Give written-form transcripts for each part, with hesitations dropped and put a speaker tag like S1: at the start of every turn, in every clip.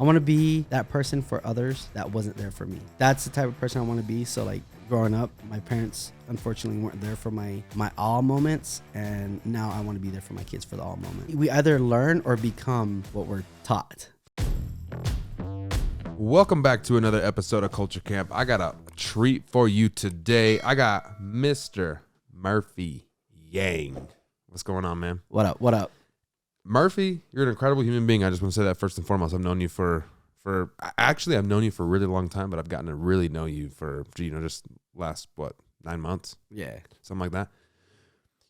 S1: I want to be that person for others that wasn't there for me. That's the type of person I want to be. So like growing up, my parents unfortunately weren't there for my all moments, and now I want to be there for my kids for the all moment. We either learn or become what we're taught.
S2: Welcome back to another episode of Culture Camp. I got a treat for you today. I got Mr. Murphy Yang. What's going on, man?
S1: What up? What up?
S2: Murphy, you're an incredible human being. I just want to say that first and foremost. I've known you I've known you for a really long time, but I've gotten to really know you for, just last, 9 months?
S1: Yeah.
S2: Something like that.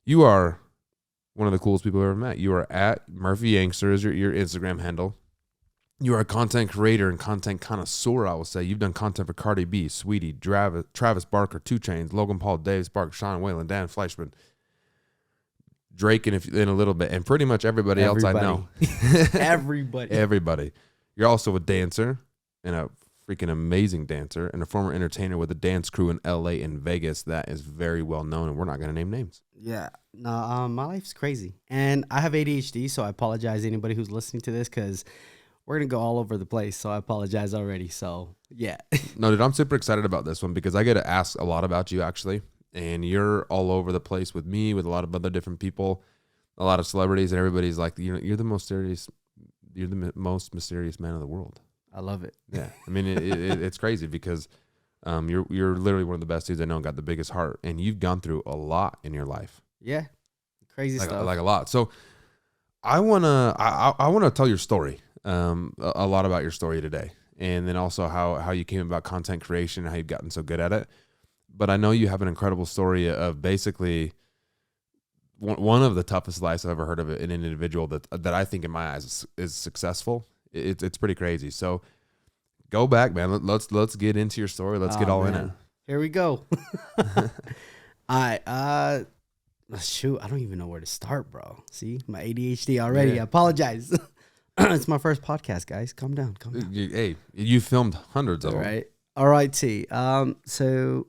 S2: You are one of the coolest people I've ever met. You are at Murphy Yangster is your Instagram handle. You are a content creator and content connoisseur, I will say. You've done content for Cardi B, Sweetie, Travis Barker, 2 Chainz, Logan Paul, Dave Sparks, Sean Whalen, Dan Fleischman, Drake in a little bit, and pretty much everybody else I know. Everybody. You're also a dancer, and a freaking amazing dancer, and a former entertainer with a dance crew in LA and Vegas that is very well known, and we're not going to name names.
S1: Yeah. No, my life's crazy. And I have ADHD, so I apologize to anybody who's listening to this because we're going to go all over the place, so I apologize already. So, yeah.
S2: No, dude, I'm super excited about this one because I get to ask a lot about you, actually. And you're all over the place with me, with a lot of other different people, a lot of celebrities, and everybody's like, you're the most mysterious man in the world.
S1: I love it.
S2: Yeah. I mean, it's crazy because you're literally one of the best dudes I know and got the biggest heart. And you've gone through a lot in your life.
S1: Yeah. Crazy stuff.
S2: Like a lot. So I wanna tell your story. A lot about your story today, and then also how you came about content creation and how you've gotten so good at it. But I know you have an incredible story of basically one of the toughest lives I've ever heard of in an individual that I think in my eyes is successful. It's pretty crazy. So go back, man. Let's get into your story. Let's get all in it.
S1: Here we go. All right. Shoot, I don't even know where to start, bro. See, my ADHD already.
S2: Yeah.
S1: I apologize. It's my first podcast, guys. Calm down.
S2: Hey, you filmed hundreds of them.
S1: Right. All right, T. So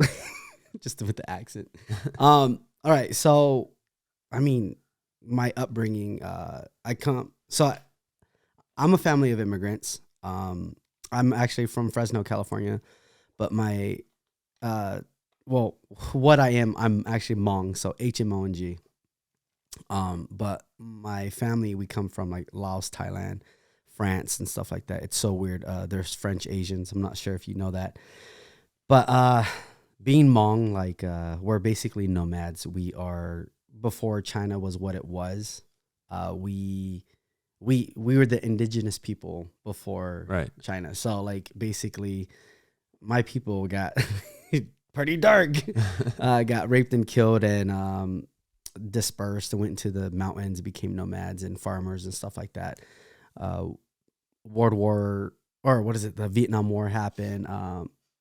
S1: just with the accent. All right. So, I mean, my upbringing, I'm a family of immigrants. I'm actually from Fresno, California, but what I am, I'm actually Hmong, so HMONG. But my family, we come from like Laos, Thailand, France, and stuff like that. It's so weird. There's French Asians. I'm not sure if you know that, but being Hmong, like we're basically nomads. We are, before China was what it was. We were the indigenous people before China. So like basically, my people got pretty dark. Got raped and killed and dispersed and went into the mountains, became nomads and farmers and stuff like that. The Vietnam War happened.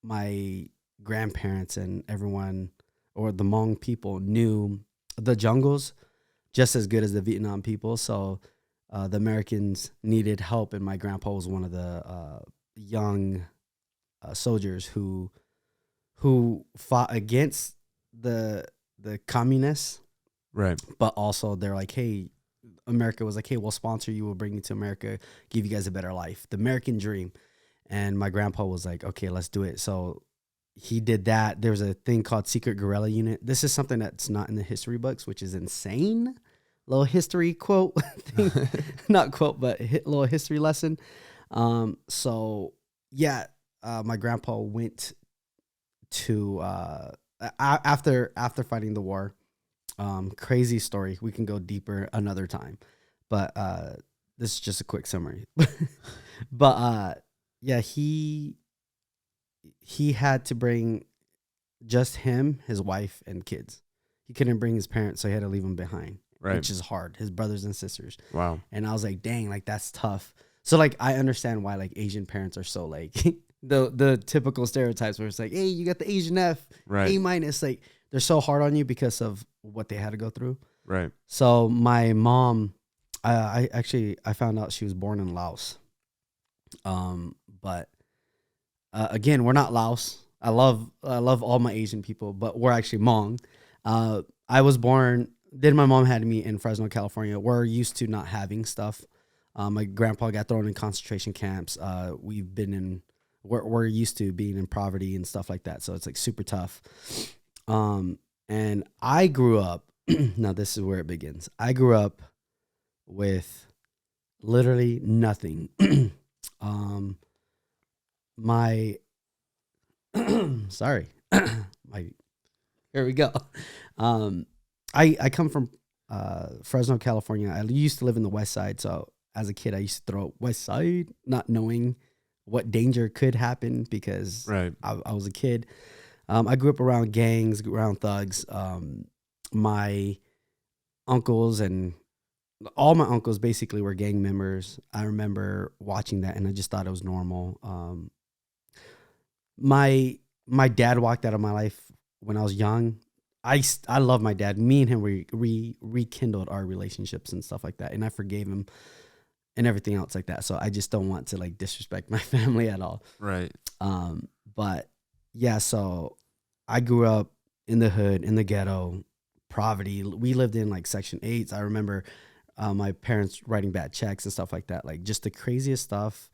S1: My grandparents and everyone, or the Hmong people, knew the jungles just as good as the Vietnam people. So the Americans needed help, and my grandpa was one of the young soldiers who fought against the communists.
S2: Right.
S1: But also they're like, hey, America was like, hey, we'll sponsor you. We'll bring you to America, give you guys a better life. The American dream. And my grandpa was like, okay, let's do it. So he did that. There was a thing called Secret Guerrilla Unit. This is something that's not in the history books, which is insane. Little history quote thing. Not quote, but little history lesson. So yeah, my grandpa went to, after fighting the war. Crazy story. We can go deeper another time, but this is just a quick summary. But yeah, he had to bring just him, his wife, and kids. He couldn't bring his parents, so he had to leave them behind, which is hard. His brothers and sisters. Wow. And I was like, dang, like that's tough. So like I understand why like Asian parents are so like the typical stereotypes where it's like, hey, you got the Asian F, A-, like they're so hard on you because of what they had to go through. Right. So my mom, I found out she was born in Laos. But again, we're not Laos. I love all my Asian people, but we're actually Hmong. I was born. Then my mom had me in Fresno, California. We're used to not having stuff. My grandpa got thrown in concentration camps. We're used to being in poverty and stuff like that. So it's like super tough. And I grew up, now this is where it begins. I grew up with literally nothing. My, sorry, here we go. I come from Fresno, California. I used to live in the West Side. So as a kid, I used to throw West Side, not knowing what danger could happen because I was a kid. I grew up around gangs, around thugs. My uncles and all my uncles basically were gang members. I remember watching that and I just thought it was normal. My dad walked out of my life when I was young. I love my dad. Me and him, we rekindled our relationships and stuff like that. And I forgave him and everything else like that. So I just don't want to like disrespect my family at all.
S2: Right.
S1: But yeah, so I grew up in the hood, in the ghetto, poverty. We lived in like Section 8s. I remember my parents writing bad checks and stuff like that. Like just the craziest stuff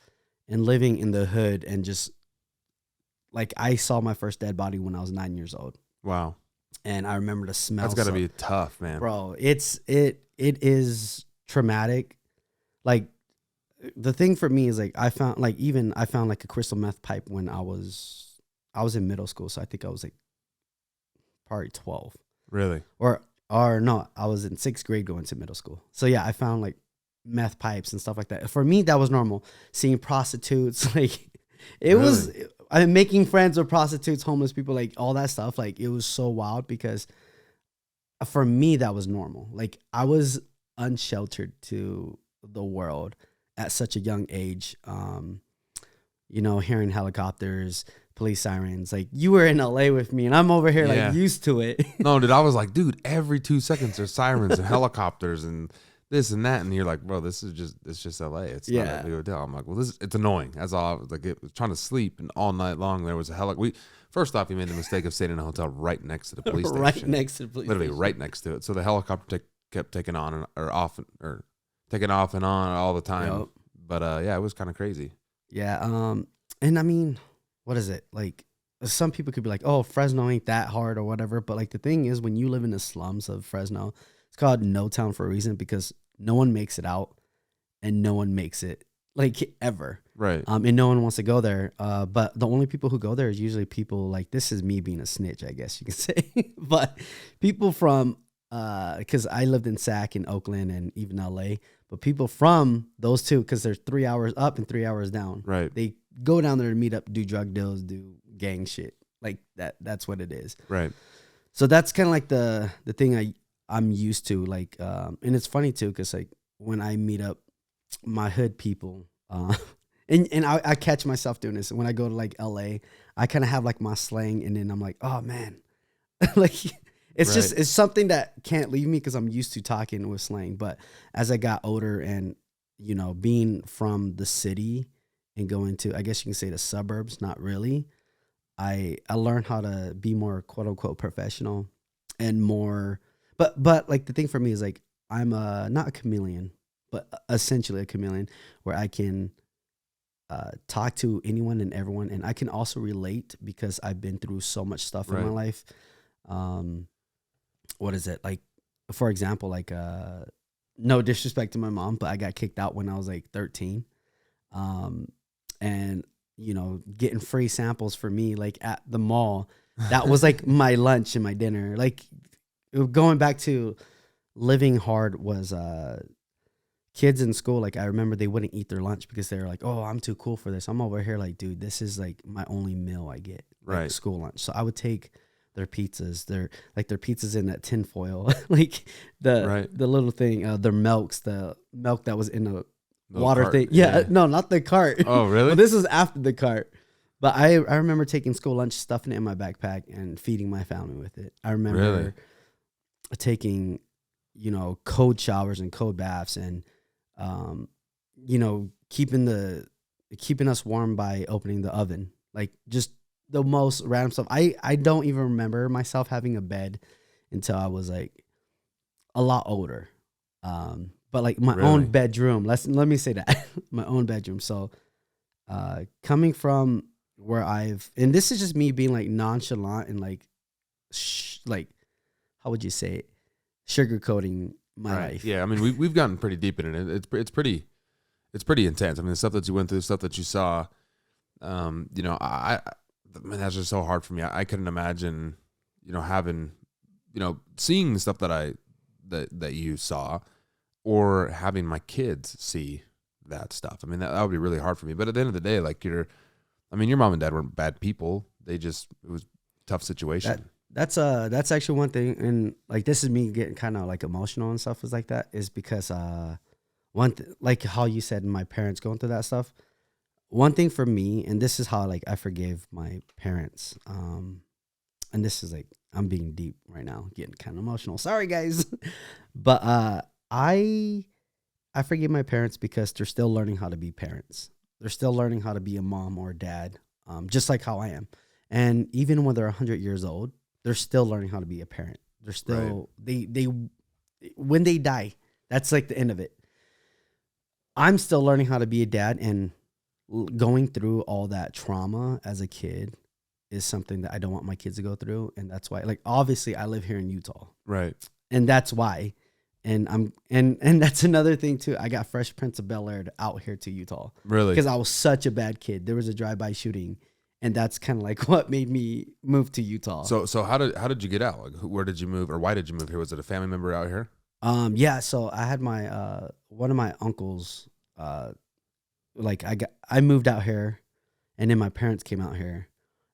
S1: and living in the hood and just like I saw my first dead body when I was 9 years old.
S2: Wow.
S1: And I remember the smell.
S2: That's got to be tough, man.
S1: Bro, it is traumatic. Like the thing for me is like I found like a crystal meth pipe when I was in middle school. So I think I was like probably 12.
S2: Really?
S1: Or no, I was in 6th grade going to middle school. So yeah, I found like meth pipes and stuff like that. For me, that was normal. Seeing prostitutes, like it
S2: Really?
S1: was. I'm making friends with prostitutes, homeless people, like all that stuff. Like it was so wild because for me, that was normal. Like I was unsheltered to the world at such a young age. Hearing helicopters, police sirens. Like you were in LA with me and I'm over here like used to it.
S2: No, dude, I was like, dude, every 2 seconds there's sirens and helicopters and this and that, and you're like, bro, it's just LA. It's not a big of a deal. I'm like, well, it's annoying. That's all. I was like, it was trying to sleep, and all night long there was a First off, we made the mistake of staying in a hotel right next to the police station.
S1: Right next to the police
S2: literally
S1: station.
S2: right next to it. So the helicopter kept taking on taking off and on all the time. Yep. But yeah, it was kind of crazy.
S1: Yeah. And I mean, what is it like? Some people could be like, oh, Fresno ain't that hard or whatever. But like the thing is, when you live in the slums of Fresno, it's called No Town for a reason because no one makes it out and no one makes it like ever.
S2: Right.
S1: And no one wants to go there. But the only people who go there is usually people like, this is me being a snitch, I guess you can say. But people from, because I lived in Sac in Oakland and even LA, but people from those two, because they're 3 hours up and 3 hours down.
S2: Right.
S1: They go down there to meet up, do drug deals, do gang shit. Like that's what it is. Right. So that's kind of like the thing I'm used to. Like, and it's funny too, because like when I meet up my hood people, and I catch myself doing this when I go to like LA, I kind of have like my slang, and then I'm like, oh man, like it's just it's something that can't leave me because I'm used to talking with slang. But as I got older and being from the city and going to, I guess you can say, the suburbs, not really, I learned how to be more quote unquote professional and more. But like the thing for me is like I'm not a chameleon, but essentially a chameleon where I can talk to anyone and everyone, and I can also relate because I've been through so much stuff in my life. What is it like? For example, like no disrespect to my mom, but I got kicked out when I was like 13, and getting free samples for me like at the mall, that was like my lunch and my dinner. Like going back to living hard was kids in school. Like I remember they wouldn't eat their lunch because they were like, oh, I'm too cool for this. I'm over here like, dude, this is like my only meal I get, like school lunch. So I would take their pizzas, their pizzas in that tin foil, like the little thing, their milks, the milk that was in the water cart thing. Yeah, no, not the cart.
S2: Oh, really?
S1: Well, this is after the cart. But I remember taking school lunch, stuffing it in my backpack, and feeding my family with it. I remember taking, cold showers and cold baths, and keeping us warm by opening the oven. Like just the most random stuff. I don't even remember myself having a bed until I was like a lot older. but like my
S2: Really?
S1: own bedroom. Let me say that. My own bedroom. So coming from where and this is just me being like nonchalant and like like how would you say it, sugarcoating my life.
S2: Yeah, I mean we've gotten pretty deep in it. It's pretty intense. I mean the stuff that you went through, the stuff that you saw. You know, man, that's just so hard for me. I couldn't imagine, you know, having, you know, seeing the stuff that you saw, or having my kids see that stuff. I mean, that would be really hard for me. But at the end of the day, like your mom and dad weren't bad people. It was a tough situation.
S1: That's actually one thing, and like this is me getting kind of like emotional and stuff is like that, is because like how you said my parents going through that stuff. One thing for me, and this is how like I forgave my parents, and this is like I'm being deep right now, getting kind of emotional. Sorry guys, but I forgave my parents because they're still learning how to be parents. They're still learning how to be a mom or a dad, just like how I am. And even when they're 100 years old, they're still learning how to be a parent. They're still they when they die, that's like the end of it. I'm still learning how to be a dad, and going through all that trauma as a kid is something that I don't want my kids to go through. And that's why, like, obviously I live here in Utah.
S2: Right.
S1: And that's why. And and that's another thing too. I got Fresh Prince of Bel-Air out here to Utah.
S2: Really?
S1: Because I was such a bad kid. There was a drive-by shooting, and that's kind of like what made me move to Utah.
S2: So how did you get out? Like, where did you move, or why did you move here? Was it a family member out here?
S1: Yeah, so I had my one of my uncles, like I moved out here, and then my parents came out here,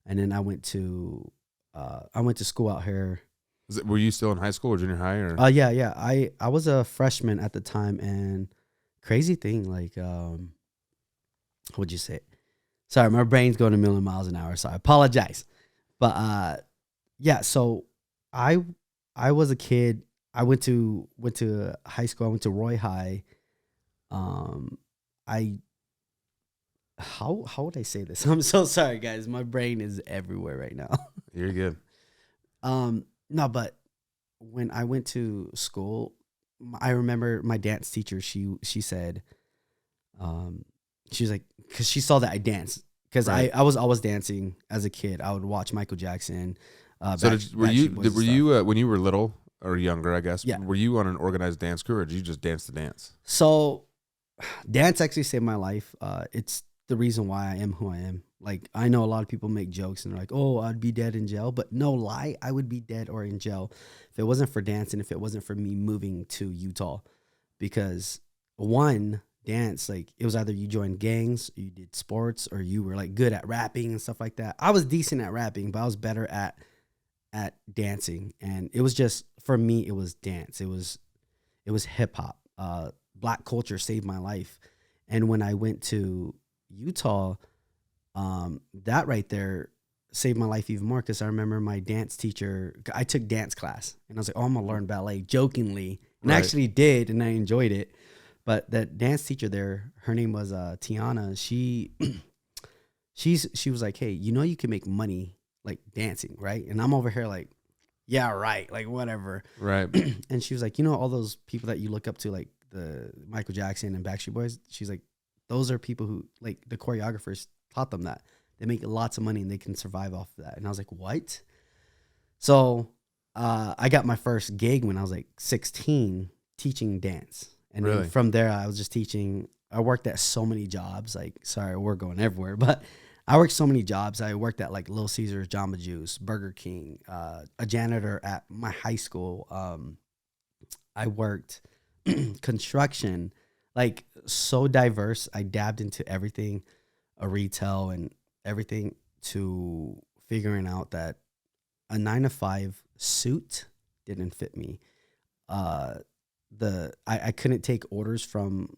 S1: and then I went to school out here.
S2: Were you still in high school or junior high? Or
S1: Yeah. I was a freshman at the time, and crazy thing, like what'd you say? Sorry, my brain's going a million miles an hour, so I apologize. But yeah, so I was a kid. I went to high school. I went to Roy High. How would I say this? I'm so sorry, guys. My brain is everywhere right now.
S2: You're good.
S1: No, but when I went to school, I remember my dance teacher. She said, she was like, because she saw that I danced. Because
S2: Right.
S1: I was always dancing as a kid. I would watch Michael Jackson.
S2: So were you when you were little or younger, I guess?
S1: Yeah.
S2: Were you on an organized dance crew, or did you just dance to dance?
S1: So dance actually saved my life. It's the reason why I am who I am. Like, I know a lot of people make jokes and they're like, oh, I'd be dead in jail. But no lie, I would be dead or in jail if it wasn't for dancing, if it wasn't for me moving to Utah. Because one, dance, like, it was either you joined gangs, you did sports, or you were like good at rapping and stuff like that. I was decent at rapping, but I was better at dancing. And it was just, for me, it was dance. It was hip hop. Black culture saved my life. And when I went to Utah, that right there saved my life even more, because I remember my dance teacher, I took dance class, and I was like, oh, I'm gonna learn ballet, jokingly, and I actually did, and I enjoyed it. But that dance teacher there, her name was Tiana. She was like, hey, you know you can make money like dancing, right? And I'm over here like, yeah, right, like whatever.
S2: Right.
S1: And she was like, you know, all those people that you look up to, like the Michael Jackson and Backstreet Boys, she's like, those are people who, like, the choreographers taught them that. They make lots of money and they can survive off of that. And I was like, what? So I got my first gig when I was like 16 teaching dance. And then from there, I was just teaching. I worked at so many jobs. Like, sorry, we're going everywhere, but I worked so many jobs. I worked at like Little Caesars, Jamba Juice, Burger King, a janitor at my high school. I worked construction, like, so diverse. I dabbed into everything, a retail and everything, to figuring out that a 9-to-5 suit didn't fit me. I couldn't take orders from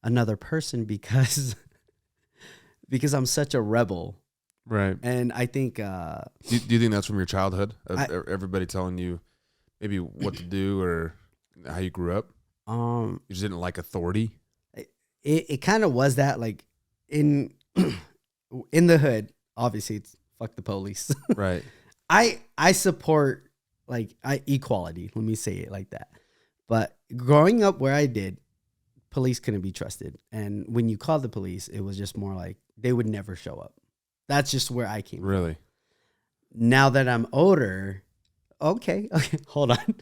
S1: another person because I'm such a rebel.
S2: Right.
S1: And I think
S2: do you think that's from your childhood, everybody telling you maybe what to do or how you grew up? You just didn't like authority?
S1: It kind of was that, like, in the hood, obviously it's fuck the police.
S2: Right.
S1: I support, like, equality. Let me say it like that. But growing up where I did, police couldn't be trusted. And when you called the police, it was just more like they would never show up. That's just where I came
S2: Really?
S1: from. Now that I'm older, okay, hold on.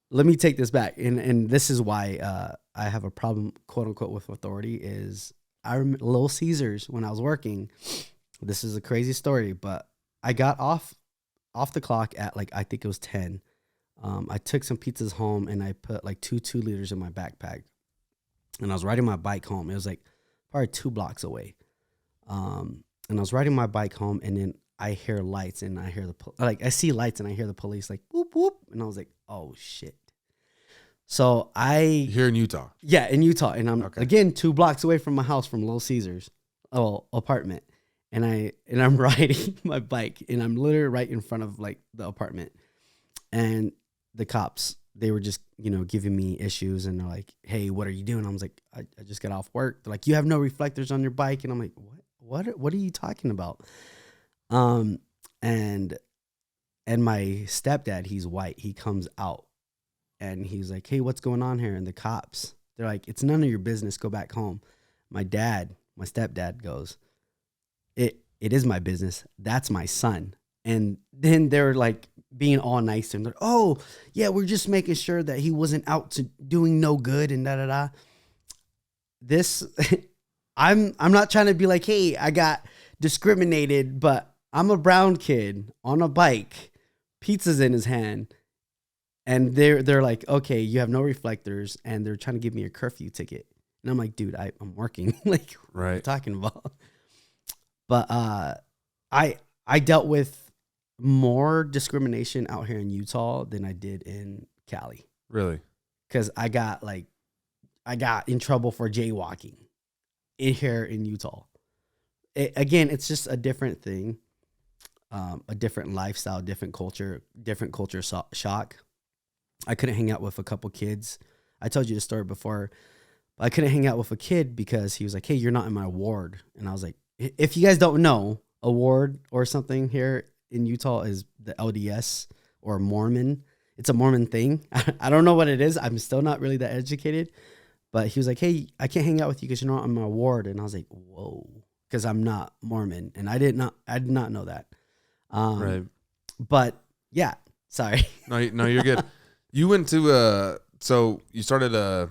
S1: Let me take this back. And this is why I have a problem, quote unquote, with authority is I remember Little Caesars when I was working. This is a crazy story, but I got off the clock at like, I think it was 10. I took some pizzas home and I put like 2 liters in my backpack. And I was riding my bike home. It was like probably 2 blocks away. And I was riding my bike home, and then I hear lights, and I hear I see lights, and I hear the police like whoop whoop, and I was like, oh shit. So
S2: Here in Utah.
S1: Yeah, in Utah, and I'm again 2 blocks away from my house, from Little Caesars, apartment, and I'm riding my bike, and I'm literally right in front of like the apartment, and the cops, they were just, giving me issues, and they're like, hey, what are you doing? I was like, I just got off work. They're like, you have no reflectors on your bike. And I'm like, what are you talking about? And my stepdad, he's white. He comes out and he's like, hey, what's going on here? And the cops, they're like, it's none of your business. Go back home. My stepdad goes, it is my business. That's my son. And then they're like being all nice to him. They're, oh yeah, we're just making sure that he wasn't out to doing no good and da da da. This, I'm not trying to be like, hey, I got discriminated, but I'm a brown kid on a bike, pizza's in his hand, and they're like, okay, you have no reflectors, and they're trying to give me a curfew ticket. And I'm like, dude, I'm working. Like, what are you talking about? But I dealt with more discrimination out here in Utah than I did in Cali.
S2: Really?
S1: Because I got in trouble for jaywalking here in Utah. Again, it's just a different thing, a different lifestyle, different culture shock. I couldn't hang out with a couple kids. I told you the story before. I couldn't hang out with a kid because he was like, hey, you're not in my ward. And I was like, if you guys don't know, a ward or something here in Utah is the LDS or Mormon. It's a Mormon thing. I don't know what it is. I'm still not really that educated. But he was like, hey, I can't hang out with you because you're not on my ward. And I was like, whoa, because I'm not Mormon. And I did not know that.
S2: Right.
S1: But yeah, sorry.
S2: No, you're good. You went to, so you started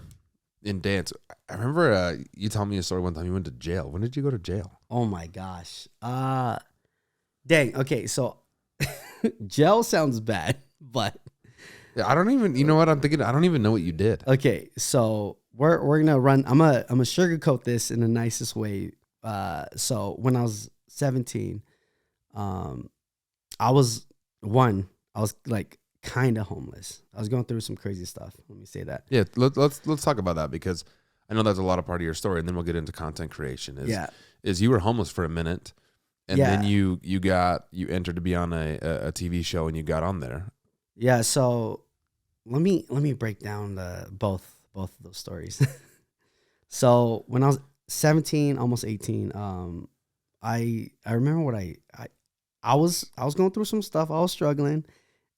S2: in dance. I remember you told me a story one time. You went to jail. When did you go to jail?
S1: Oh my gosh. Dang. Okay. So jail sounds bad, but
S2: yeah, I don't even, you know what I'm thinking? I don't even know what you did.
S1: Okay. So we're going to run, I'm going to sugarcoat this in the nicest way. So when I was 17, I was like kind of homeless. I was going through some crazy stuff. Let me say that.
S2: Yeah. Let's talk about that, because I know that's a lot of part of your story, and then we'll get into content creation. Is you were homeless for a minute, and then you entered to be on a TV show, and you got on there.
S1: Yeah. So let me break down both of those stories. So when I was 17, almost 18, I remember what I was going through some stuff. I was struggling,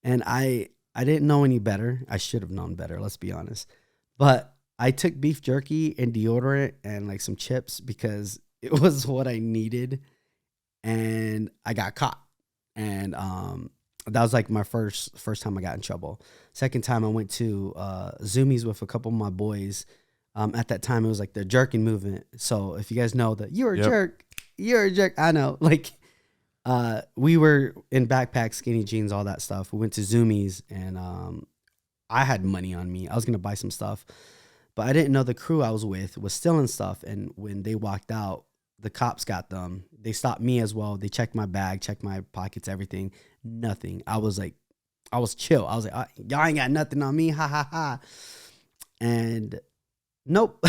S1: and I didn't know any better. I should have known better. Let's be honest. But I took beef jerky and deodorant and like some chips because it was what I needed, and I got caught. And that was like my first time I got in trouble. Second time I went to Zoomies with a couple of my boys. At that time it was like the jerking movement. So if you guys know that you're a jerk, I know. Like we were in backpacks, skinny jeans, all that stuff. We went to Zoomies, and I had money on me. I was gonna buy some stuff. But I didn't know the crew I was with was stealing stuff. And when they walked out, the cops got them. They stopped me as well. They checked my bag, checked my pockets, everything. Nothing. I was chill. I was like, y'all ain't got nothing on me. Ha, ha, ha. And nope.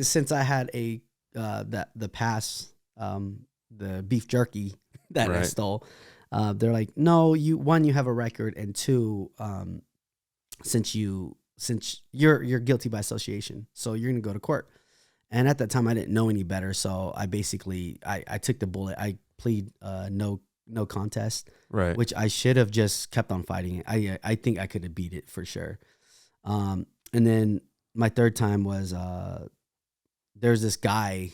S1: Since I had the pass, the beef jerky that I stole, they're like, no, you have a record. And 2, since you're guilty by association, so you're gonna go to court. And at that time I didn't know any better, so I basically I took the bullet. I plead no contest,
S2: right? Which
S1: I should have just kept on fighting it. I think I could have beat it for sure. And then my third time was there's this guy.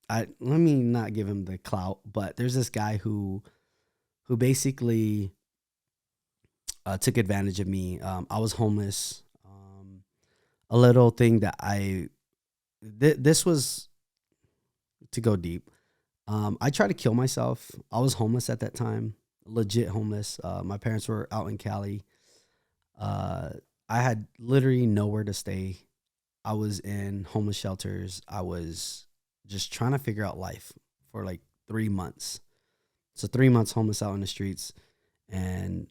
S1: Let me not give him the clout, but there's this guy who basically took advantage of me. I was homeless. A little thing that this was to go deep. I tried to kill myself. I was homeless at that time, legit homeless. My parents were out in Cali. I had literally nowhere to stay. I was in homeless shelters. I was just trying to figure out life for like 3 months. So 3 months homeless out in the streets. And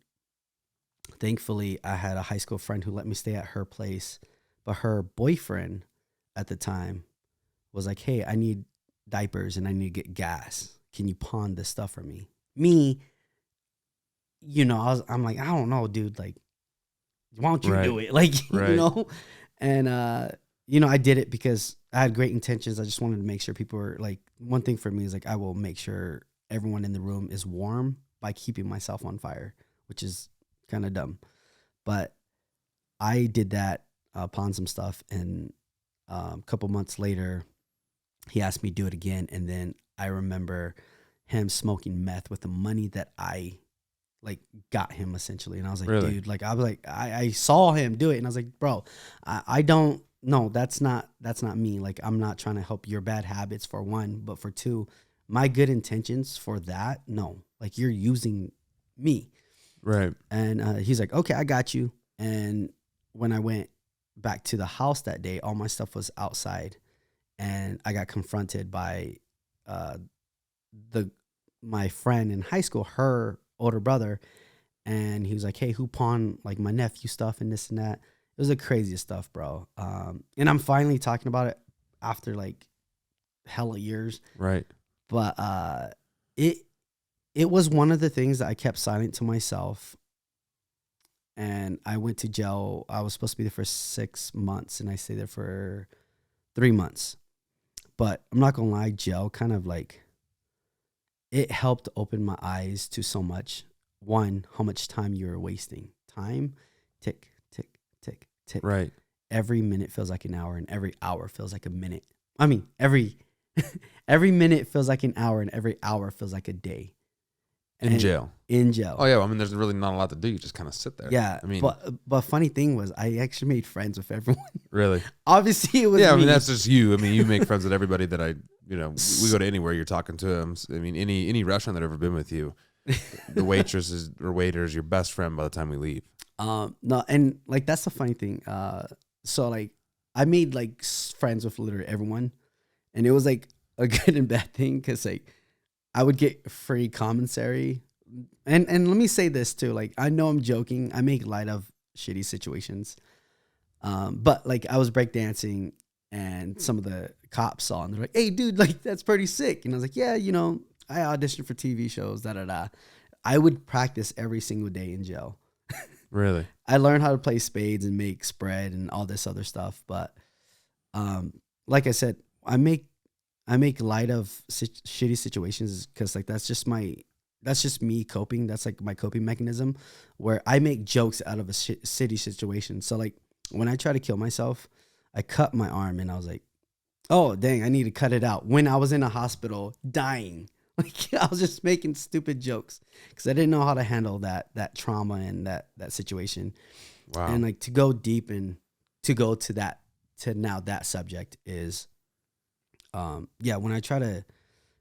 S1: thankfully, I had a high school friend who let me stay at her place. But her boyfriend at the time was like, hey, I need diapers and I need to get gas. Can you pawn this stuff for me? Me, I'm like, I don't know, dude. Like, why don't you do it? Like, And, I did it because I had great intentions. I just wanted to make sure people were like, one thing for me is like, I will make sure everyone in the room is warm by keeping myself on fire, which is kind of dumb. But I did that, pawned some stuff. And a couple months later, he asked me to do it again. And then I remember him smoking meth with the money that I like got him essentially. And I was like, dude, like, I was like, I saw him do it. And I was like, bro, I don't, no, that's not me. Like, I'm not trying to help your bad habits for one, but for two, my good intentions for that. No, like you're using me.
S2: Right.
S1: And he's like, okay, I got you. And when I went back to the house that day, all my stuff was outside. And I got confronted by my friend in high school, her older brother, and he was like, hey, who pawned like my nephew stuff and this and that. It was the craziest stuff, bro. And I'm finally talking about it after like hella years.
S2: Right.
S1: But it was one of the things that I kept silent to myself. And I went to jail. I was supposed to be there for 6 months, and I stayed there for 3 months. But I'm not gonna lie, jail kind of like, it helped open my eyes to so much. One, how much time you're wasting. Time, tick, tick, tick, tick.
S2: Right.
S1: Every minute feels like an hour, and every hour feels like a minute. I mean, every minute feels like an hour, and every hour feels like a day.
S2: In jail.
S1: Oh
S2: yeah, I mean, there's really not a lot to do. You just kind of sit there.
S1: Yeah,
S2: I mean,
S1: but funny thing was, I actually made friends with everyone.
S2: Really?
S1: Obviously, it was
S2: me. I mean,
S1: me.
S2: that's just you. I mean, you make friends with everybody that we go to anywhere, you're talking to them. I mean, any restaurant that I've ever been with you, the waitress or waiter is your best friend by the time we leave.
S1: No, and like that's the funny thing. So like I made like friends with literally everyone, and it was like a good and bad thing because like I would get free commissary. And let me say this too, like I know I'm joking. I make light of shitty situations. But like I was breakdancing and some of the cops saw and they're like, hey dude, like that's pretty sick. And I was like, yeah, I auditioned for TV shows, da da da. I would practice every single day in jail.
S2: Really?
S1: I learned how to play spades and make spread and all this other stuff. But like I said, I make light of shitty situations because like that's just me coping. That's like my coping mechanism where I make jokes out of a city situation. So like when I try to kill myself, I cut my arm and I was like, oh, dang, I need to cut it out. When I was in a hospital dying, like I was just making stupid jokes because I didn't know how to handle that trauma and that situation.
S2: Wow.
S1: And like to go deep and to go to now that subject is, when I try to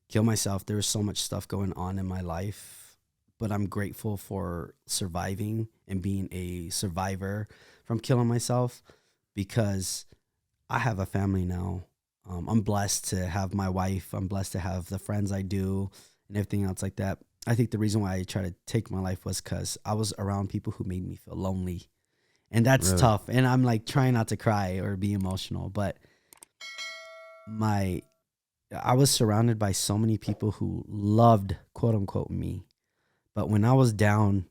S1: kill myself, there was so much stuff going on in my life, but I'm grateful for surviving and being a survivor from killing myself because I have a family now. I'm blessed to have my wife. I'm blessed to have the friends I do and everything else like that. I think the reason why I tried to take my life was because I was around people who made me feel lonely. And that's
S2: Really?
S1: tough. And I'm like trying not to cry or be emotional, but I was surrounded by so many people who loved, quote unquote, me. But when I was down,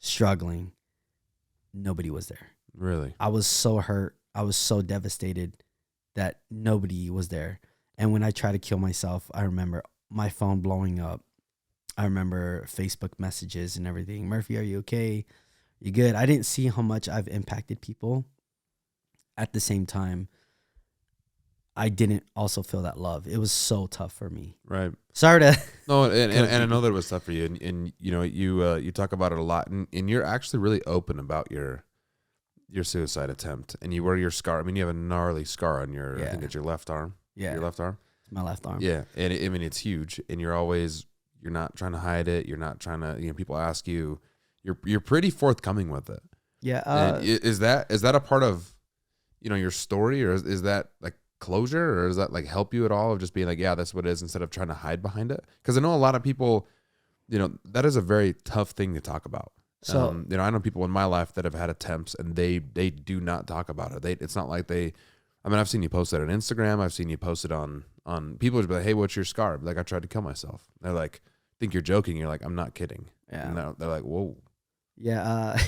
S1: struggling, nobody was there.
S2: Really?
S1: I was so hurt. I was so devastated that nobody was there. And when I tried to kill myself, I remember my phone blowing up. I remember Facebook messages and everything. Murphy, are you okay? You good? I didn't see how much I've impacted people. at the same time, I didn't also feel that love. It was so tough for me.
S2: Right.
S1: Sorry to
S2: No, and I know that it was tough for you, and you know you talk about it a lot, and you're actually really open about your suicide attempt, and you wear your scar. I mean, you have a gnarly scar on your, I think it's your left arm.
S1: Yeah.
S2: Your left arm.
S1: It's my left arm.
S2: Yeah, and I mean it's huge, and you're not trying to hide it. You're not trying to, people ask you, you're pretty forthcoming with it.
S1: Yeah.
S2: And is that a part of, your story, or is that like closure, or does that like help you at all of just being like, yeah, that's what it is, instead of trying to hide behind it? Because I know a lot of people, that is a very tough thing to talk about.
S1: So
S2: I know people in my life that have had attempts, and they do not talk about it. It's not like they. I mean, I've seen you post it on Instagram. I've seen you post it on people just be like, hey, what's your scar? Like, I tried to kill myself. They're like, think you're joking. You're like, I'm not kidding.
S1: Yeah.
S2: And they're like, whoa.
S1: Yeah.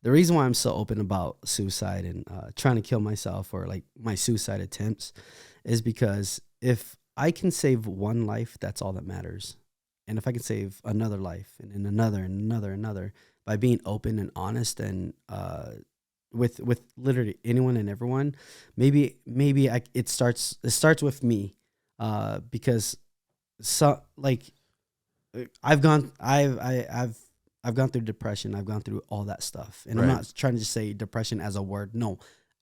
S1: The reason why I'm so open about suicide and trying to kill myself, or like my suicide attempts, is because if I can save one life, that's all that matters. And if I can save another life, and another, by being open and honest, and with literally anyone and everyone, maybe it starts with me, because I've gone through depression. I've gone through all that stuff, and
S2: Right.
S1: I'm not trying to say depression as a word. No,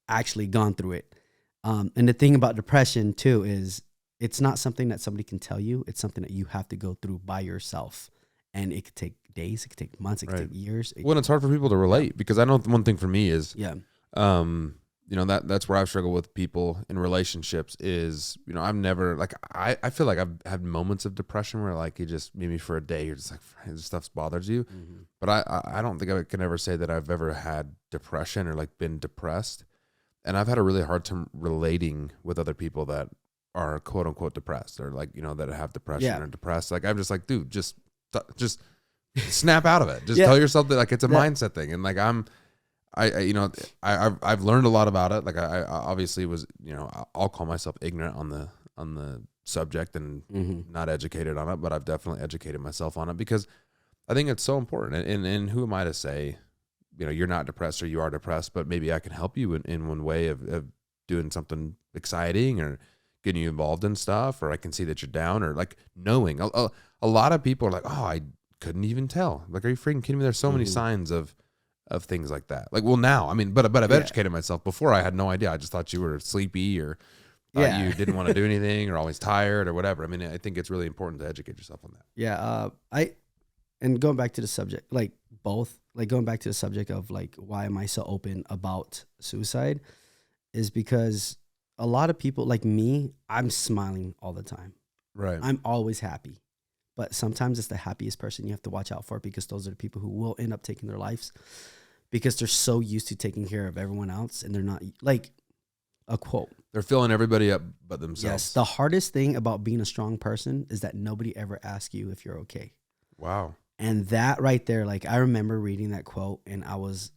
S1: actually gone through it. And the thing about depression too is, it's not something that somebody can tell you. It's something that you have to go through by yourself, and it could take days, it could take months, it could
S2: Right.
S1: take years.
S2: Well, it's hard for people to relate, because I know one thing for me is,
S1: Yeah,
S2: that's where I've struggled with people in relationships is, I've never, like, I feel like I've had moments of depression where, like, you just, maybe for a day, you're just like, this stuff bothers you.
S1: mm-hmm.
S2: But I don't think I can ever say that I've ever had depression or like been depressed. And I've had a really hard time relating with other people that are quote unquote depressed, or like, that have depression or depressed. Like, I'm just like, dude, just snap out of it. Just tell yourself that, like, it's a mindset thing. And like, I've learned a lot about it. Like, I obviously was, I'll call myself ignorant on the subject, and
S1: Mm-hmm.
S2: not educated on it, but I've definitely educated myself on it, because I think it's so important. And who am I to say, you're not depressed or you are depressed, but maybe I can help you in one way of doing something exciting, or getting you involved in stuff, or I can see that you're down, or like knowing. A lot of people are like, oh, I couldn't even tell. Like, are you freaking kidding me? There's so many signs of things like that. Like, well, now, I mean, but I've educated myself. Before, I had no idea. I just thought you were sleepy, or thought you didn't want to do anything, or always tired, or whatever. I mean, I think it's really important to educate yourself on that.
S1: Yeah. And going back to the subject, like going back to the subject of like, why am I so open about suicide, is because a lot of people like me, I'm smiling all the time.
S2: Right.
S1: I'm always happy. But sometimes it's the happiest person you have to watch out for, because those are the people who will end up taking their lives, because they're so used to taking care of everyone else, and they're not, like, a quote.
S2: They're filling everybody up but themselves.
S1: Yes. The hardest thing about being a strong person is that nobody ever asks you if you're okay.
S2: Wow.
S1: And that right there, like, I remember reading that quote, and I was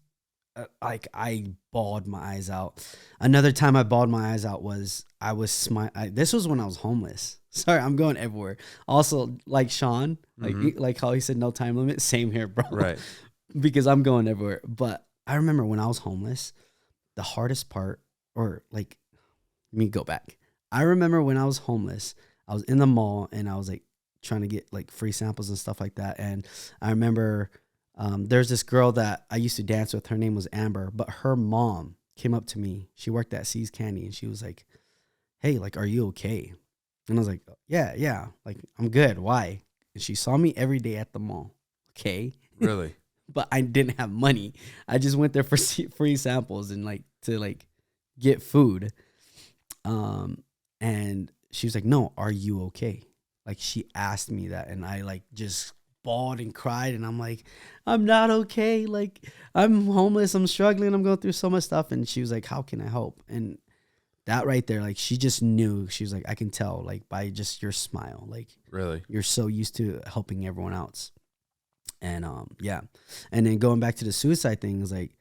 S1: I bawled my eyes out. Another time I bawled my eyes out was I was smiling. This was when I was homeless. Sorry, I'm going everywhere. Also, like Sean, like how he said no time limit. Same here, bro.
S2: Right.
S1: Because I'm going everywhere. But I remember when I was homeless, the hardest part, or like, let me go back. I remember when I was homeless, I was in the mall, and I was like trying to get like free samples and stuff like that. And I remember there's this girl that I used to dance with. Her name was Amber, but her mom came up to me. She worked at C's Candy, and she was like, hey, like, are you okay? And I was like, yeah, like, I'm good. Why? And she saw me every day at the mall. Okay.
S2: Really?
S1: But I didn't have money. I just went there for free samples and like to like get food. And she was like, no, are you okay? Like, she asked me that, and I like just bawled and cried, and I'm like, I'm not okay. Like, I'm homeless. I'm struggling. I'm going through so much stuff. And she was like, how can I help? And that right there, like, she just knew. She was like, I can tell, like, by just your smile. Like,
S2: really,
S1: you're so used to helping everyone else. And yeah. And then going back to the suicide thing is like,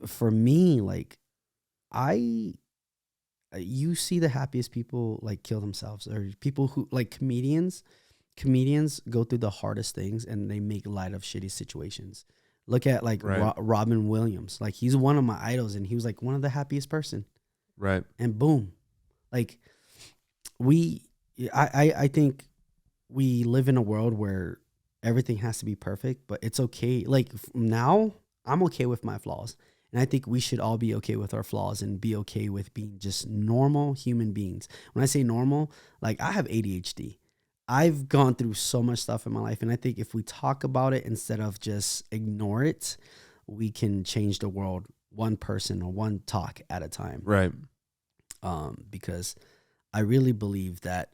S1: for me, like, you see the happiest people like kill themselves, or people who like comedians go through the hardest things, and they make light of shitty situations. Look at like
S2: Right.
S1: Robin Williams. Like he's one of my idols, and he was like one of the happiest person.
S2: Right.
S1: And boom, like we, I think we live in a world where everything has to be perfect, but it's okay. Like now, I'm okay with my flaws, and I think we should all be okay with our flaws and be okay with being just normal human beings. When I say normal, like I have ADHD. I've gone through so much stuff in my life, and I think if we talk about it instead of just ignore it, we can change the world one person or one talk at a time.
S2: Right.
S1: Because I really believe that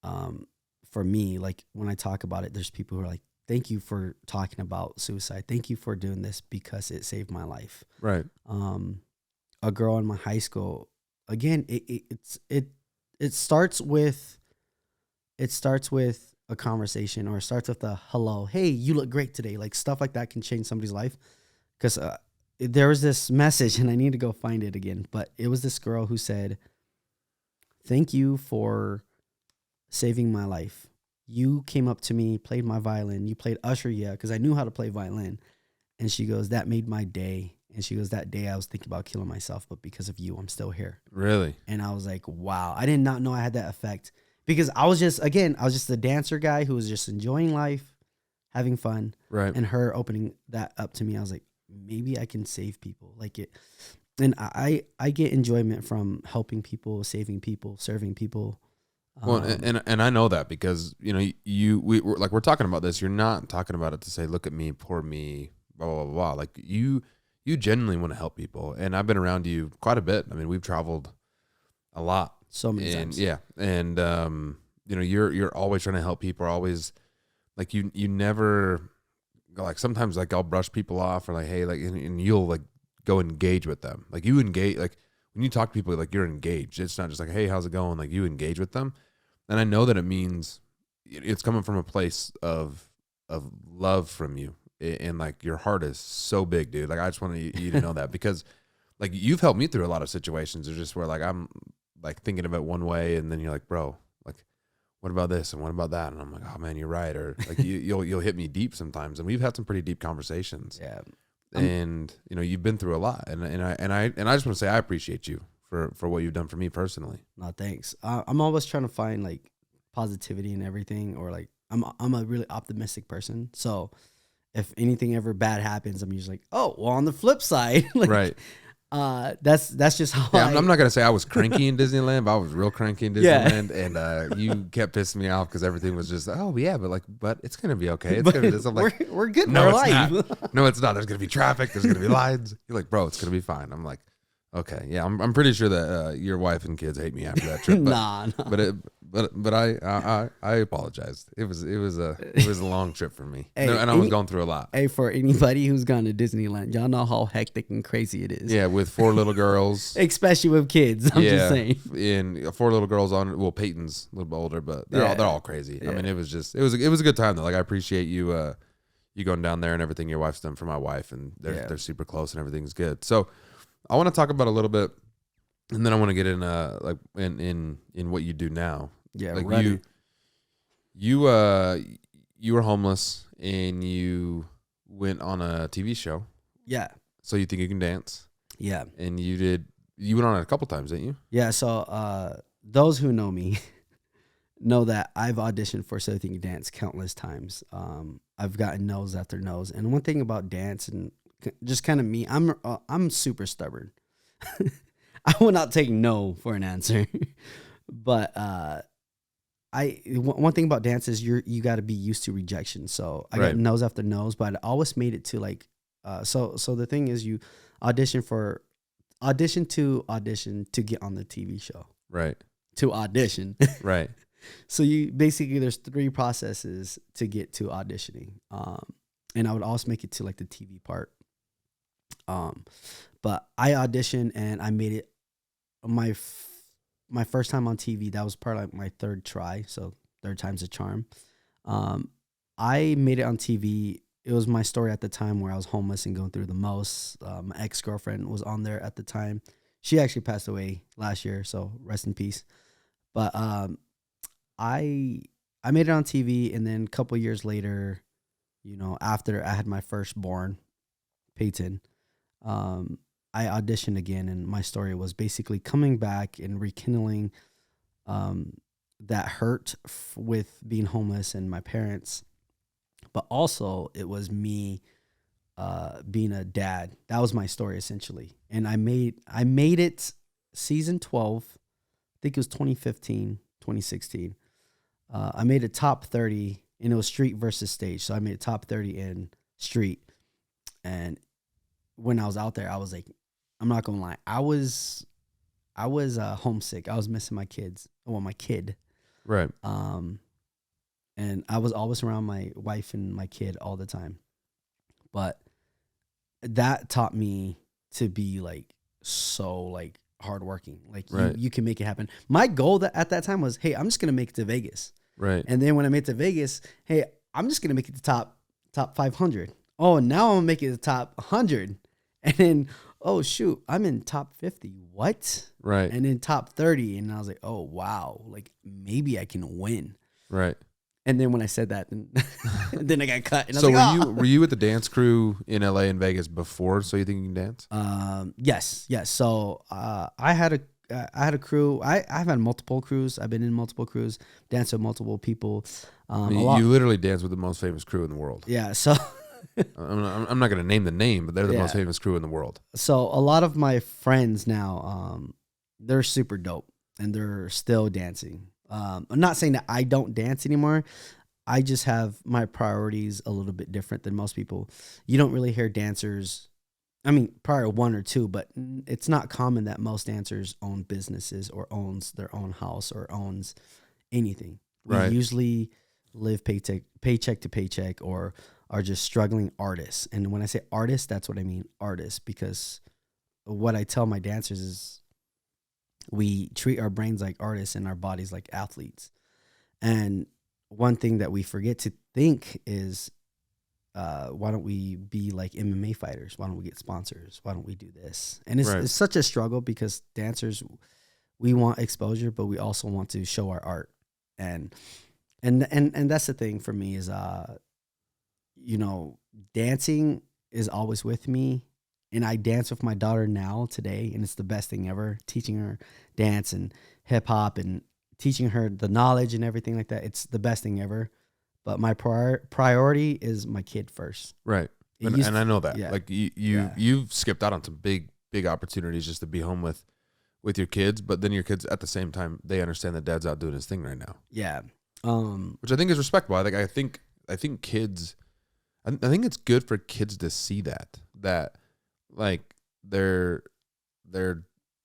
S1: for me, like when I talk about it, there's people who are like, thank you for talking about suicide. Thank you for doing this because it saved my life.
S2: Right.
S1: A girl in my high school, again, it starts with a conversation, or it starts with a hello, hey, you look great today. Like stuff like that can change somebody's life. Because there was this message, and I need to go find it again, but it was this girl who said, thank you for saving my life. You came up to me, played my violin. You played Usher, yeah, because I knew how to play violin. And she goes, that made my day. And she goes, that day I was thinking about killing myself, but because of you, I'm still here.
S2: Really?
S1: And I was like, wow, I did not know I had that effect. Because I was just a dancer guy who was just enjoying life, having fun.
S2: Right.
S1: And her opening that up to me, I was like, maybe I can save people. Like it. And I get enjoyment from helping people, saving people, serving people.
S2: Well, and I know that because, you know, we're talking about this. You're not talking about it to say, look at me, poor me, blah, blah, blah, blah. Like you genuinely want to help people. And I've been around you quite a bit. I mean, we've traveled a lot.
S1: So many times.
S2: Yeah. And, you know, you're always trying to help people, always like you never like, sometimes like I'll brush people off or like, hey, like, and you'll like go engage with them. Like you engage, like when you talk to people, like you're engaged. It's not just like, hey, how's it going? Like you engage with them. And I know that it means it's coming from a place of love from you. And like your heart is so big, dude. Like I just want you to know that because like you've helped me through a lot of situations. It's just where like I'm like thinking of it one way, and then you're like, bro, like what about this and what about that? And I'm like, oh man, you're right. Or like you'll hit me deep sometimes, and we've had some pretty deep conversations.
S1: Yeah.
S2: And you know you've been through a lot, and I just want to say I appreciate you for what you've done for me personally.
S1: No, thanks. I'm always trying to find like positivity in everything, or like I'm a really optimistic person. So if anything ever bad happens, I'm usually like, oh, well, on the flip side, like,
S2: Right.
S1: That's just how
S2: I'm not gonna say I was cranky in Disneyland, but I was real cranky in Disneyland, and you kept pissing me off because everything was just, oh yeah, but it's gonna be okay. It's gonna be this. I'm like,
S1: we're good.
S2: No,
S1: We're
S2: it's
S1: alive.
S2: not. No, it's not. There's gonna be traffic. There's gonna be lines. You're like, bro, it's gonna be fine. I'm like, okay, yeah. I'm pretty sure that your wife and kids hate me after that trip. But,
S1: Nah.
S2: but I apologized. It was a long trip for me,
S1: Hey,
S2: and I was going through a lot.
S1: Hey, for anybody who's gone to Disneyland, y'all know how hectic and crazy it is.
S2: Yeah, with 4 little girls.
S1: Especially with kids. I'm just saying.
S2: And 4 little girls on it. Well, Peyton's a little bit older, but they're all crazy.
S1: Yeah.
S2: I mean, it was a good time though. Like I appreciate you you going down there and everything your wife's done for my wife, and they're super close and everything's good. So I want to talk about a little bit, and then I want to get in like in what you do now.
S1: Yeah,
S2: like you were homeless and you went on a TV show.
S1: Yeah.
S2: So You Think You Can Dance.
S1: Yeah.
S2: And you went on it a couple times, didn't you?
S1: Yeah. So those who know me know that I've auditioned for So You Think You Can Dance countless times. I've gotten no's after no's. And one thing about dance and just kind of me, I'm super stubborn. I will not take no for an answer. But one thing about dance is you got to be used to rejection. So I got no's after no's, but I always made it to like so the thing is you audition to get on the TV show.
S2: Right.
S1: To audition.
S2: Right.
S1: So there's 3 processes to get to auditioning. And I would also make it to like the TV part. But I auditioned and I made it my first time on TV. That was part of like my 3rd try. So 3rd time's a charm. I made it on TV. It was my story at the time where I was homeless and going through the most. My ex-girlfriend was on there at the time. She actually passed away last year, so rest in peace. But I made it on TV, and then a couple years later, after I had my firstborn, Peyton, I auditioned again, and my story was basically coming back and rekindling that hurt with being homeless and my parents, but also it was me being a dad. That was my story essentially, and I made it season 12. I think it was 2015, 2016. I made a top 30, and it was street versus stage. So I made a top 30 in street, and when I was out there, I was like, I'm not gonna lie, I was homesick. I was missing my kids. Well, my kid.
S2: Right.
S1: And I was always around my wife and my kid all the time. But that taught me to be like so like hardworking. Like
S2: Right.
S1: you can make it happen. My goal at that time was, hey, I'm just gonna make it to Vegas.
S2: Right.
S1: And then when I made it to Vegas, hey, I'm just gonna make it to top 500. Oh, now I'm gonna make it to top 100. And then, oh shoot, I'm in top 50. What?
S2: Right.
S1: And then top 30. And I was like, oh wow, like maybe I can win.
S2: Right.
S1: And then when I said that, then I got cut. And I
S2: So
S1: was like,
S2: were you with the dance crew in LA and Vegas before? So you think you can dance?
S1: Yes. So I had a crew. I've had multiple crews. I've been in multiple crews, danced with multiple people.
S2: I mean, you literally dance with the most famous crew in the world.
S1: Yeah. So
S2: I'm not going to name the name, but they're the most famous crew in the world.
S1: So a lot of my friends now, they're super dope, and they're still dancing. I'm not saying that I don't dance anymore. I just have my priorities a little bit different than most people. You don't really hear dancers. I mean, probably one or two, but it's not common that most dancers own businesses or owns their own house or owns anything.
S2: Right.
S1: We usually live paycheck to paycheck, or are just struggling artists. And when I say artists, that's what I mean, artists, because what I tell my dancers is we treat our brains like artists and our bodies like athletes. And one thing that we forget to think is, why don't we be like MMA fighters? Why don't we get sponsors? Why don't we do this? And it's such a struggle, because dancers, we want exposure, but we also want to show our art. And that's the thing for me is, dancing is always with me. And I dance with my daughter now today, and it's the best thing ever, teaching her dance and hip hop and teaching her the knowledge and everything like that. It's the best thing ever. But my priority is my kid first.
S2: Right. And I know that.
S1: Yeah.
S2: Like you've skipped out on some big opportunities just to be home with your kids, but then your kids at the same time, they understand that dad's out doing his thing right now.
S1: Yeah.
S2: Which I think is respectable. I think kids, I think it's good for kids to see that like their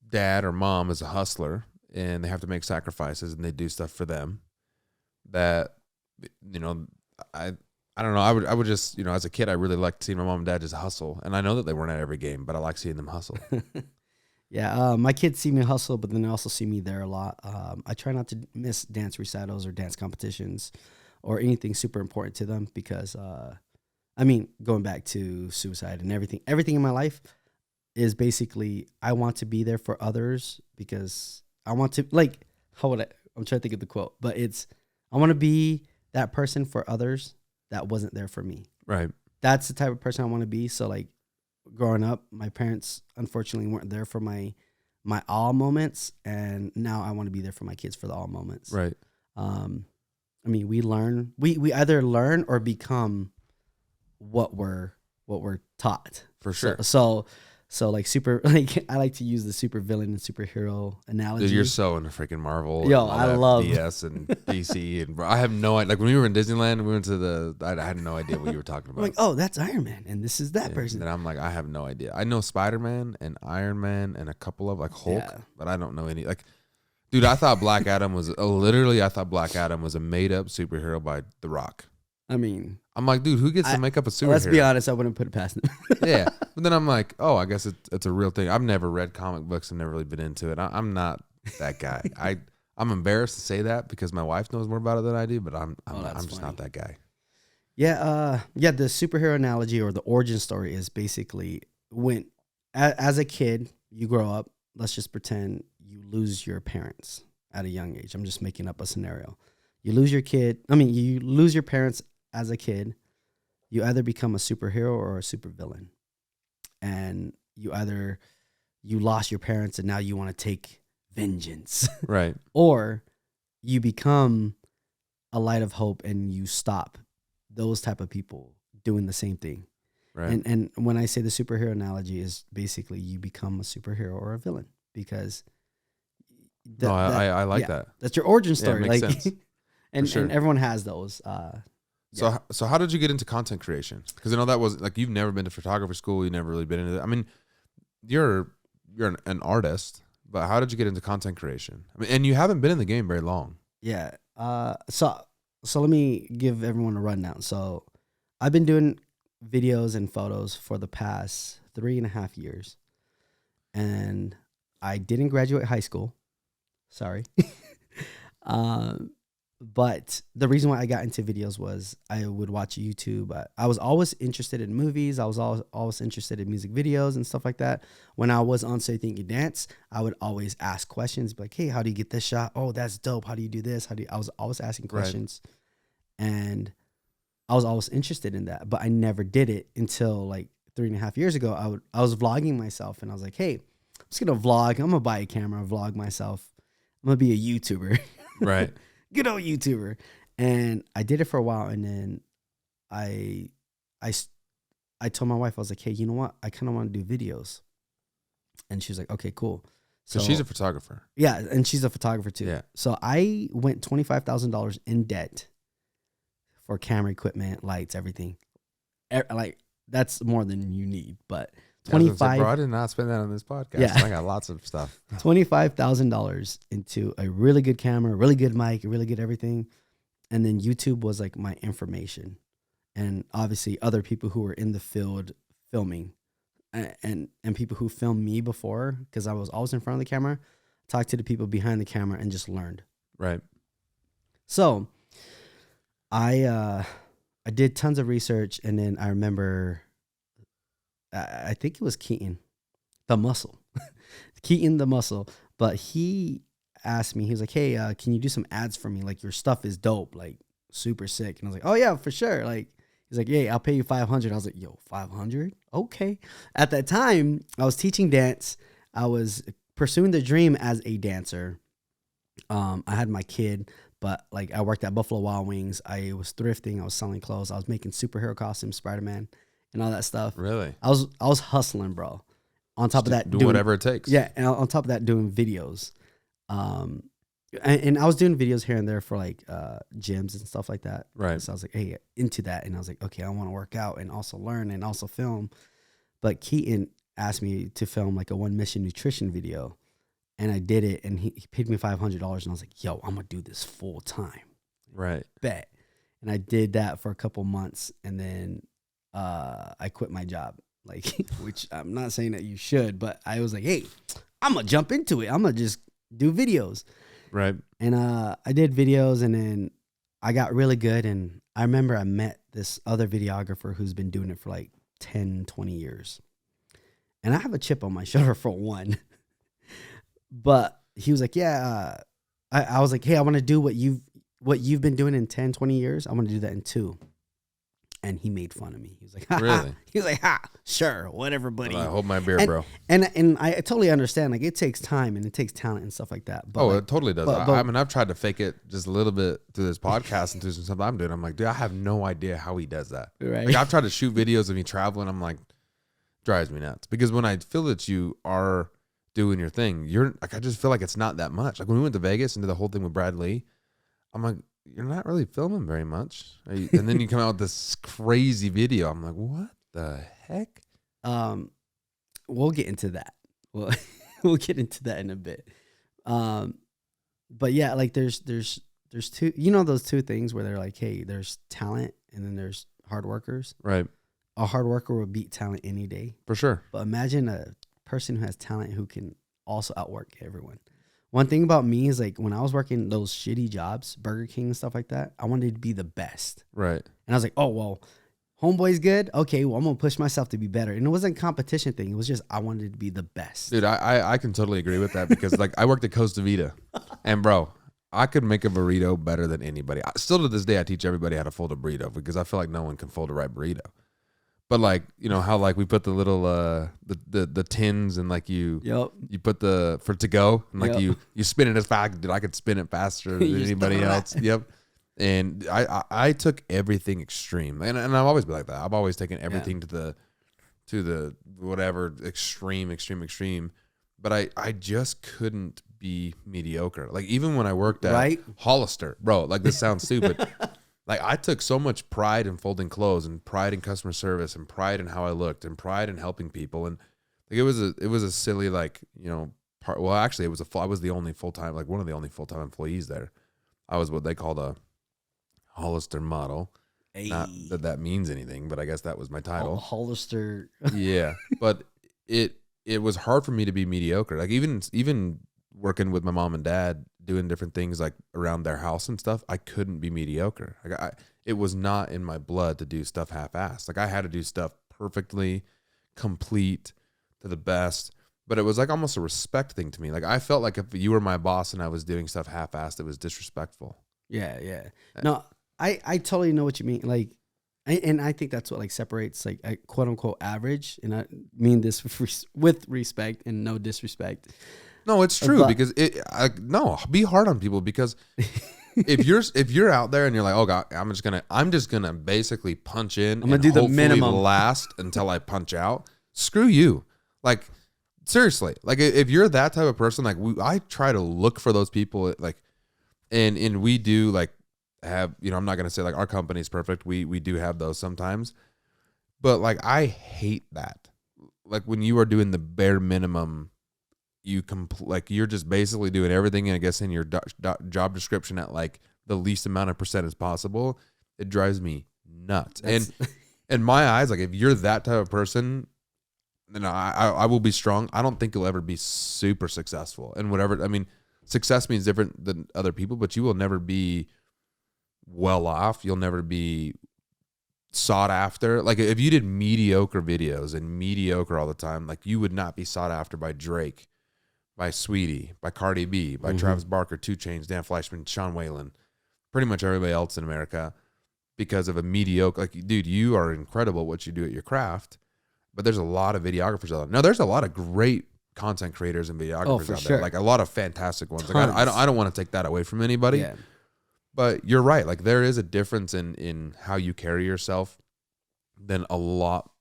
S2: dad or mom is a hustler and they have to make sacrifices and they do stuff for them that, I don't know. I would just, as a kid, I really liked seeing my mom and dad just hustle. And I know that they weren't at every game, but I like seeing them hustle.
S1: Yeah. My kids see me hustle, but then they also see me there a lot. I try not to miss dance recitals or dance competitions or anything super important to them, because, going back to suicide and everything in my life is basically, I want to be there for others, because I want to, like, I'm trying to think of the quote, but it's, I want to be that person for others that wasn't there for me.
S2: Right.
S1: That's the type of person I want to be. So like growing up, my parents unfortunately weren't there for my all moments. And now I want to be there for my kids for the all moments.
S2: Right.
S1: We either learn or become what we're taught.
S2: For sure.
S1: So like I like to use the supervillain and superhero analogy.
S2: Dude, you're so into freaking Marvel.
S1: Yo, I love
S2: DS and DC, and I have no idea. Like when we were in Disneyland, we went to I had no idea what you were talking about.
S1: I'm like, oh, that's Iron Man, and this is that person.
S2: And I'm like, I have no idea. I know Spider-Man and Iron Man and a couple of like Hulk, but I don't know any. Like, dude, I thought Black Adam was a made up superhero by The Rock.
S1: I'm
S2: like, dude, who gets to make up a superhero?
S1: Let's be honest, I wouldn't put it past them.
S2: Yeah, but then I'm like, oh, I guess it's a real thing. I've never read comic books and never really been into it. I'm not that guy. I'm embarrassed to say that because my wife knows more about it than I do, but I'm just not that guy.
S1: Yeah, the superhero analogy or the origin story is basically when, as a kid, you grow up. Let's just pretend you lose your parents at a young age. I'm just making up a scenario. You lose your parents as a kid, You either become a superhero or a supervillain. And you lost your parents and now you want to take vengeance.
S2: Right.
S1: Or you become a light of hope and you stop those type of people doing the same thing.
S2: Right.
S1: And when I say the superhero analogy is basically you become a superhero or a villain because
S2: I like that.
S1: That's your origin story.
S2: Yeah, it makes
S1: like,
S2: sense.
S1: and,
S2: sure.
S1: and everyone has those.
S2: So how did you get into content creation? Because I know that was like, you've never been to photography school. You've never really been into that. I mean, you're an artist, but how did you get into content creation? I mean, and you haven't been in the game very long.
S1: Yeah. So let me give everyone a rundown. So I've been doing videos and photos for the past 3.5 years, and I didn't graduate high school. Sorry. But the reason why I got into videos was I would watch YouTube. I was always interested in movies. I was always interested in music videos and stuff like that. When I was on Say Think You Dance, I would always ask questions like, hey, how do you get this shot? Oh, that's dope. How do you do this? I was always asking questions. Right. And I was always interested in that, but I never did it until like 3.5 years ago. I was vlogging myself and I was like, hey, I'm just going to vlog. I'm going to buy a camera, vlog myself. I'm going to be a YouTuber.
S2: Right.
S1: Good old YouTuber. And I did it for a while. And then I told my wife, I was like, hey, you know what? I kind of want to do videos. And she was like, okay, cool.
S2: So she's a photographer.
S1: Yeah. And she's a photographer too.
S2: Yeah.
S1: So I went $25,000 in debt for camera equipment, lights, everything. Like that's more than you need, but 25.
S2: Bro, I did not spend that on this podcast.
S1: Yeah.
S2: I got lots of stuff.
S1: $25,000 into a really good camera, really good mic, really good everything. And then YouTube was like my information. And obviously other people who were in the field filming and people who filmed me before, because I was always in front of the camera, talked to the people behind the camera and just learned.
S2: Right.
S1: So I did tons of research, and then I remember I think it was Keaton, the muscle. Keaton the muscle. But he asked me, he was like, hey, can you do some ads for me? Like, your stuff is dope, like super sick. And I was like, oh yeah, for sure. Like, he's like, yeah, I'll pay you $500. I was like, yo, $500? Okay. At that time, I was teaching dance. I was pursuing the dream as a dancer. I had my kid, but like I worked at Buffalo Wild Wings. I was thrifting. I was selling clothes. I was making superhero costumes, Spider-Man, and all that stuff.
S2: Really?
S1: I was hustling, bro. On top of that,
S2: doing whatever it takes.
S1: Yeah, and on top of that, doing videos. And I was doing videos here and there for like gyms and stuff like that.
S2: Right.
S1: So I was like, hey, into that, and I was like, okay, I want to work out and also learn and also film. But Keaton asked me to film like a One Mission nutrition video. And I did it, and he paid me $500, and I was like, yo, I'm going to do this full time.
S2: Right.
S1: Bet. And I did that for a couple months, and then I quit my job, like, which I'm not saying that you should, but I was like, hey, I'm going to jump into it. I'm going to just do videos.
S2: Right.
S1: And I did videos, and then I got really good, and I remember I met this other videographer who's been doing it for like 10, 20 years. And I have a chip on my shoulder for one. But he was like, yeah, I was like, hey, I want to do what you've been doing in 10, 20 years. I want to do that in 2. And he made fun of me. He was like, ha,
S2: really?
S1: He was like, ha, sure, whatever, buddy.
S2: Well, I hold my beer, bro.
S1: And I totally understand. Like, it takes time and it takes talent and stuff like that. But
S2: it totally does. I mean, I've tried to fake it just a little bit through this podcast and through some stuff I'm doing. I'm like, dude, I have no idea how he does that. Right. Like, I've tried to shoot videos of me traveling. I'm like, drives me nuts. Because when I feel that you are doing your thing, you're like, I just feel like it's not that much. Like when we went to Vegas and did the whole thing with Brad Lee, I'm like, you're not really filming very much. And then you come out with this crazy video. I'm like, what the heck?
S1: We'll get into that. We'll get into that in a bit. But yeah, like there's two, those two things where they're like, hey, there's talent and then there's hard workers.
S2: Right.
S1: A hard worker will beat talent any day.
S2: For sure.
S1: But imagine a person who has talent who can also outwork everyone. One thing about me is like when I was working those shitty jobs, Burger King and stuff like that, I wanted to be the best.
S2: Right.
S1: And I was like, oh, well, homeboy's good. Okay, well, I'm going to push myself to be better. And it wasn't a competition thing. It was just I wanted to be the best.
S2: Dude, I can totally agree with that because like I worked at Costa Vida and bro, I could make a burrito better than anybody. Still to this day, I teach everybody how to fold a burrito because I feel like no one can fold a right burrito. But like, you know how like we put the little the tins and like you put the for to go and like you spin it as fast. Dude, I could spin it faster than anybody else. Yep. And I took everything extreme, and I've always been like that. I've always taken everything to the whatever extreme. But I just couldn't be mediocre. Like even when I worked at Hollister, bro, like this sounds stupid. Like I took so much pride in folding clothes and pride in customer service and pride in how I looked and pride in helping people. And like it was a silly, like, you know, part. Well, actually I was the only full-time, like one of the only full-time employees there. I was what they called a Hollister model. Hey. Not that means anything, but I guess that was my title.
S1: Hollister.
S2: Yeah. But it was hard for me to be mediocre. Like even working with my mom and dad, doing different things like around their house and stuff, I couldn't be mediocre. Like it was not in my blood to do stuff half-assed. Like I had to do stuff perfectly, complete, to the best. But it was like almost a respect thing to me. Like I felt like if you were my boss and I was doing stuff half-assed, it was disrespectful.
S1: Yeah. No, I totally know what you mean. Like, and I think that's what like separates like a quote unquote average. And I mean this with respect and no disrespect.
S2: No, it's true because be hard on people because if you're out there and you're like, oh God, I'm just gonna basically punch in.
S1: I'm gonna do the minimum
S2: last until I punch out. Screw you. Like seriously, like if you're that type of person, like I try to look for those people, like, and we do like have, you know, I'm not gonna say like our company's perfect. We do have those sometimes, but like I hate that. Like when you are doing the bare minimum. Like you're just basically doing everything, I guess, in your job description at like the least amount of percent as possible. It drives me nuts. And in my eyes, like if you're that type of person, then I will be strong. I don't think you'll ever be super successful and whatever. I mean, success means different than other people, but you will never be well off. You'll never be sought after. Like if you did mediocre videos and mediocre all the time, like you would not be sought after by Drake, by Sweetie, by Cardi B, by Travis Barker, 2 Chainz, Dan Fleischman, Sean Whalen, pretty much everybody else in America, because of a mediocre, like, dude, you are incredible at what you do at your craft, but there's a lot of videographers out there. Now, there's a lot of great content creators and videographers out there, like a lot of fantastic ones. Like, I don't want to take that away from anybody, but you're right. Like there is a difference in how you carry yourself than a lot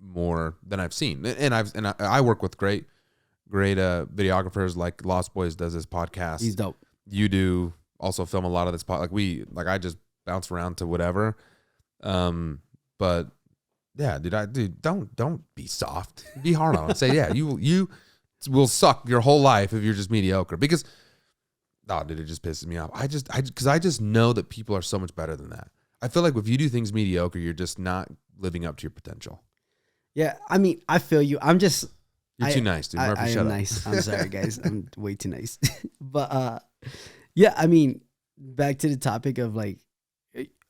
S2: more than I've seen. And I work with great videographers, like Lost Boys does this podcast.
S1: He's dope.
S2: You do also film a lot of this like I just bounce around to whatever. But yeah, dude, don't be soft. Be hard on it. Say, yeah, you will suck your whole life if you're just mediocre, because dude, it just pisses me off. Because I just know that people are so much better than that. I feel like if you do things mediocre, you're just not living up to your potential.
S1: Yeah, I mean, I feel you.
S2: You're too nice, dude. Murphy,
S1: I
S2: shut
S1: am
S2: up.
S1: nice. I'm sorry, guys. I'm way too nice. But yeah, I mean, back to the topic of like,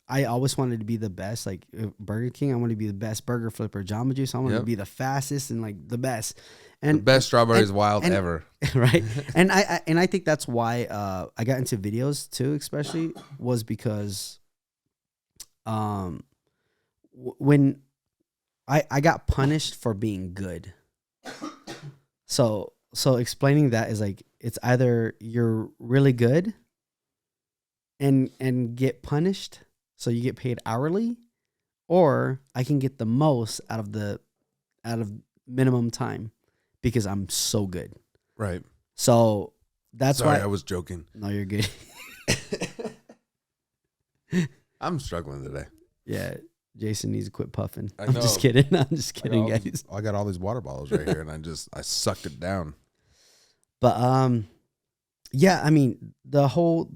S1: I always wanted to be the best. Like Burger King, I want to be the best burger flipper. Jamba Juice, I want to be the fastest and like the best. And the
S2: best strawberries wild ever.
S1: Right. And I think that's why I got into videos too, especially was because when I got punished for being good. So explaining that is like, it's either you're really good and get punished, so you get paid hourly, or I can get the most out of minimum time because I'm so good.
S2: Right.
S1: So that's why
S2: I was joking.
S1: No, you're good.
S2: I'm struggling today.
S1: Yeah. Jason needs to quit puffing.
S2: I
S1: I'm
S2: know.
S1: just kidding. I'm just kidding, guys.
S2: I got all these water bottles right here, and I sucked it down.
S1: But yeah, I mean the whole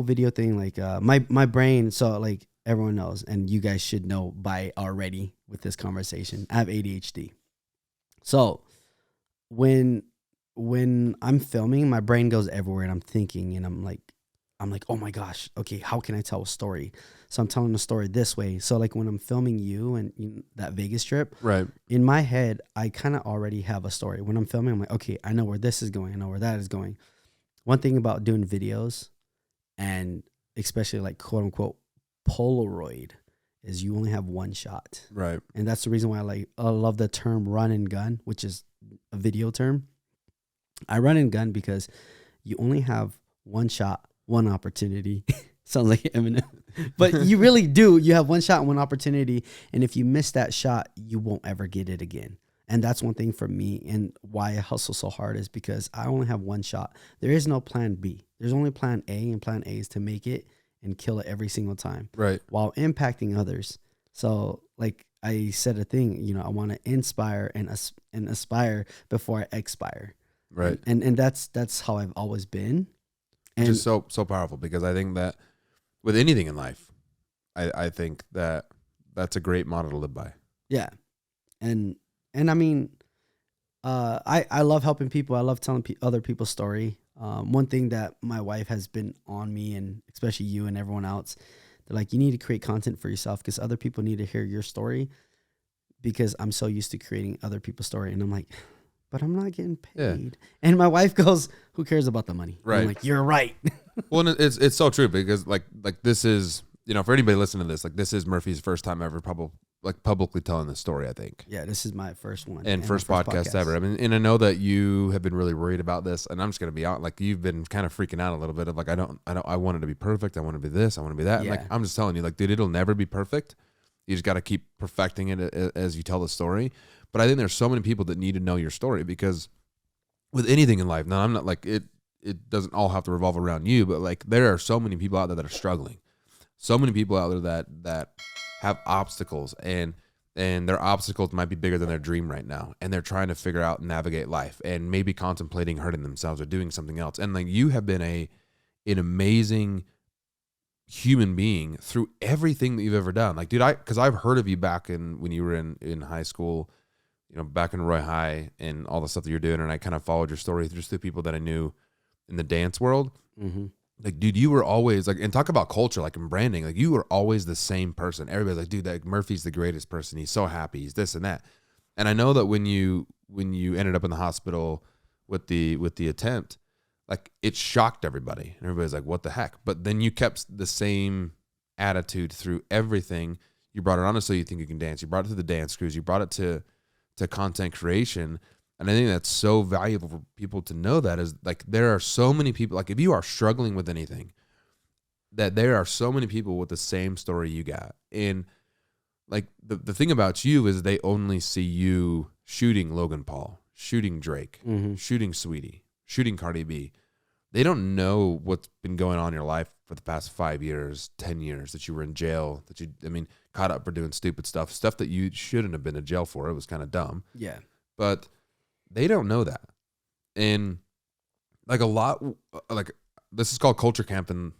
S1: video thing, like my brain. So like everyone knows, and you guys should know by already with this conversation, I have ADHD. So when I'm filming, my brain goes everywhere, and I'm thinking, and I'm like, oh my gosh, okay, how can I tell a story? So I'm telling a story this way. So like when I'm filming you and that Vegas trip,
S2: right,
S1: in my head, I kind of already have a story. When I'm filming, I'm like, okay, I know where this is going. I know where that is going. One thing about doing videos, and especially like quote unquote Polaroid is you only have one shot.
S2: Right.
S1: And that's the reason why I love the term run and gun, which is a video term. I run and gun because you only have one shot, one opportunity. Sounds like Eminem. But you really do. You have one shot, one opportunity. And if you miss that shot, you won't ever get it again. And that's one thing for me, and why I hustle so hard is because I only have one shot. There is no plan B. There's only plan A, and plan A is to make it and kill it every single time.
S2: Right.
S1: While impacting others. So like I said a thing, you know, I want to inspire and aspire before I expire.
S2: Right.
S1: And that's how I've always been. And
S2: Which is so powerful, because I think that with anything in life, I think that that's a great model to live by.
S1: yeah. And I mean, I love helping people. I love telling other people's story. One thing that my wife has been on me, and especially you and everyone else, they're like, you need to create content for yourself because other people need to hear your story, because I'm so used to creating other people's story. And I'm like, but I'm not getting paid.
S2: Yeah.
S1: And my wife goes, who cares about the money?
S2: Right.
S1: I'm like, you're right.
S2: Well, and it's so true, because like this is, you know, for anybody listening to this, like this is Murphy's first time ever publicly telling this story, I think.
S1: Yeah, this is my first one.
S2: And first podcast ever. I mean, and I know that you have been really worried about this, and I'm just gonna be out. Like, you've been kind of freaking out a little bit of like, I want it to be perfect. I want to be this. I want to be that.
S1: Yeah.
S2: And like, I'm just telling you, like, dude, it'll never be perfect. You just got to keep perfecting it as you tell the story. But I think there's so many people that need to know your story, because with anything in life, now I'm not like it doesn't all have to revolve around you, but like there are so many people out there that are struggling. So many people out there that have obstacles, and their obstacles might be bigger than their dream right now, and they're trying to figure out and navigate life, and maybe contemplating hurting themselves or doing something else. And like, you have been an amazing human being through everything that you've ever done. Like, dude, because I've heard of you back when you were in high school, you know, back in Roy High, and all the stuff that you're doing, and I kind of followed your story just through people that I knew in the dance world.
S1: Mm-hmm.
S2: Like, dude, you were always like, and talk about culture, like in branding, like you were always the same person. Everybody's like, dude, that Murphy's the greatest person. He's so happy. He's this and that. And I know that when you ended up in the hospital with the attempt, like, it shocked everybody, and everybody's like, what the heck? But then you kept the same attitude through everything. You brought it on to So You Think You Can Dance. You brought it to the dance crews. You brought it to content creation. And I think that's so valuable for people to know, that is like, there are so many people, like if you are struggling with anything, that there are so many people with the same story you got. And like the thing about you is they only see you shooting Logan Paul, shooting Drake,
S1: Mm-hmm.
S2: shooting Sweetie, shooting Cardi B. They don't know what's been going on in your life for the past 5 years, 10 years, that you were in jail, that caught up for doing stupid stuff that you shouldn't have been in jail for. It was kind of dumb.
S1: Yeah.
S2: But they don't know that. And like this is called culture camp, and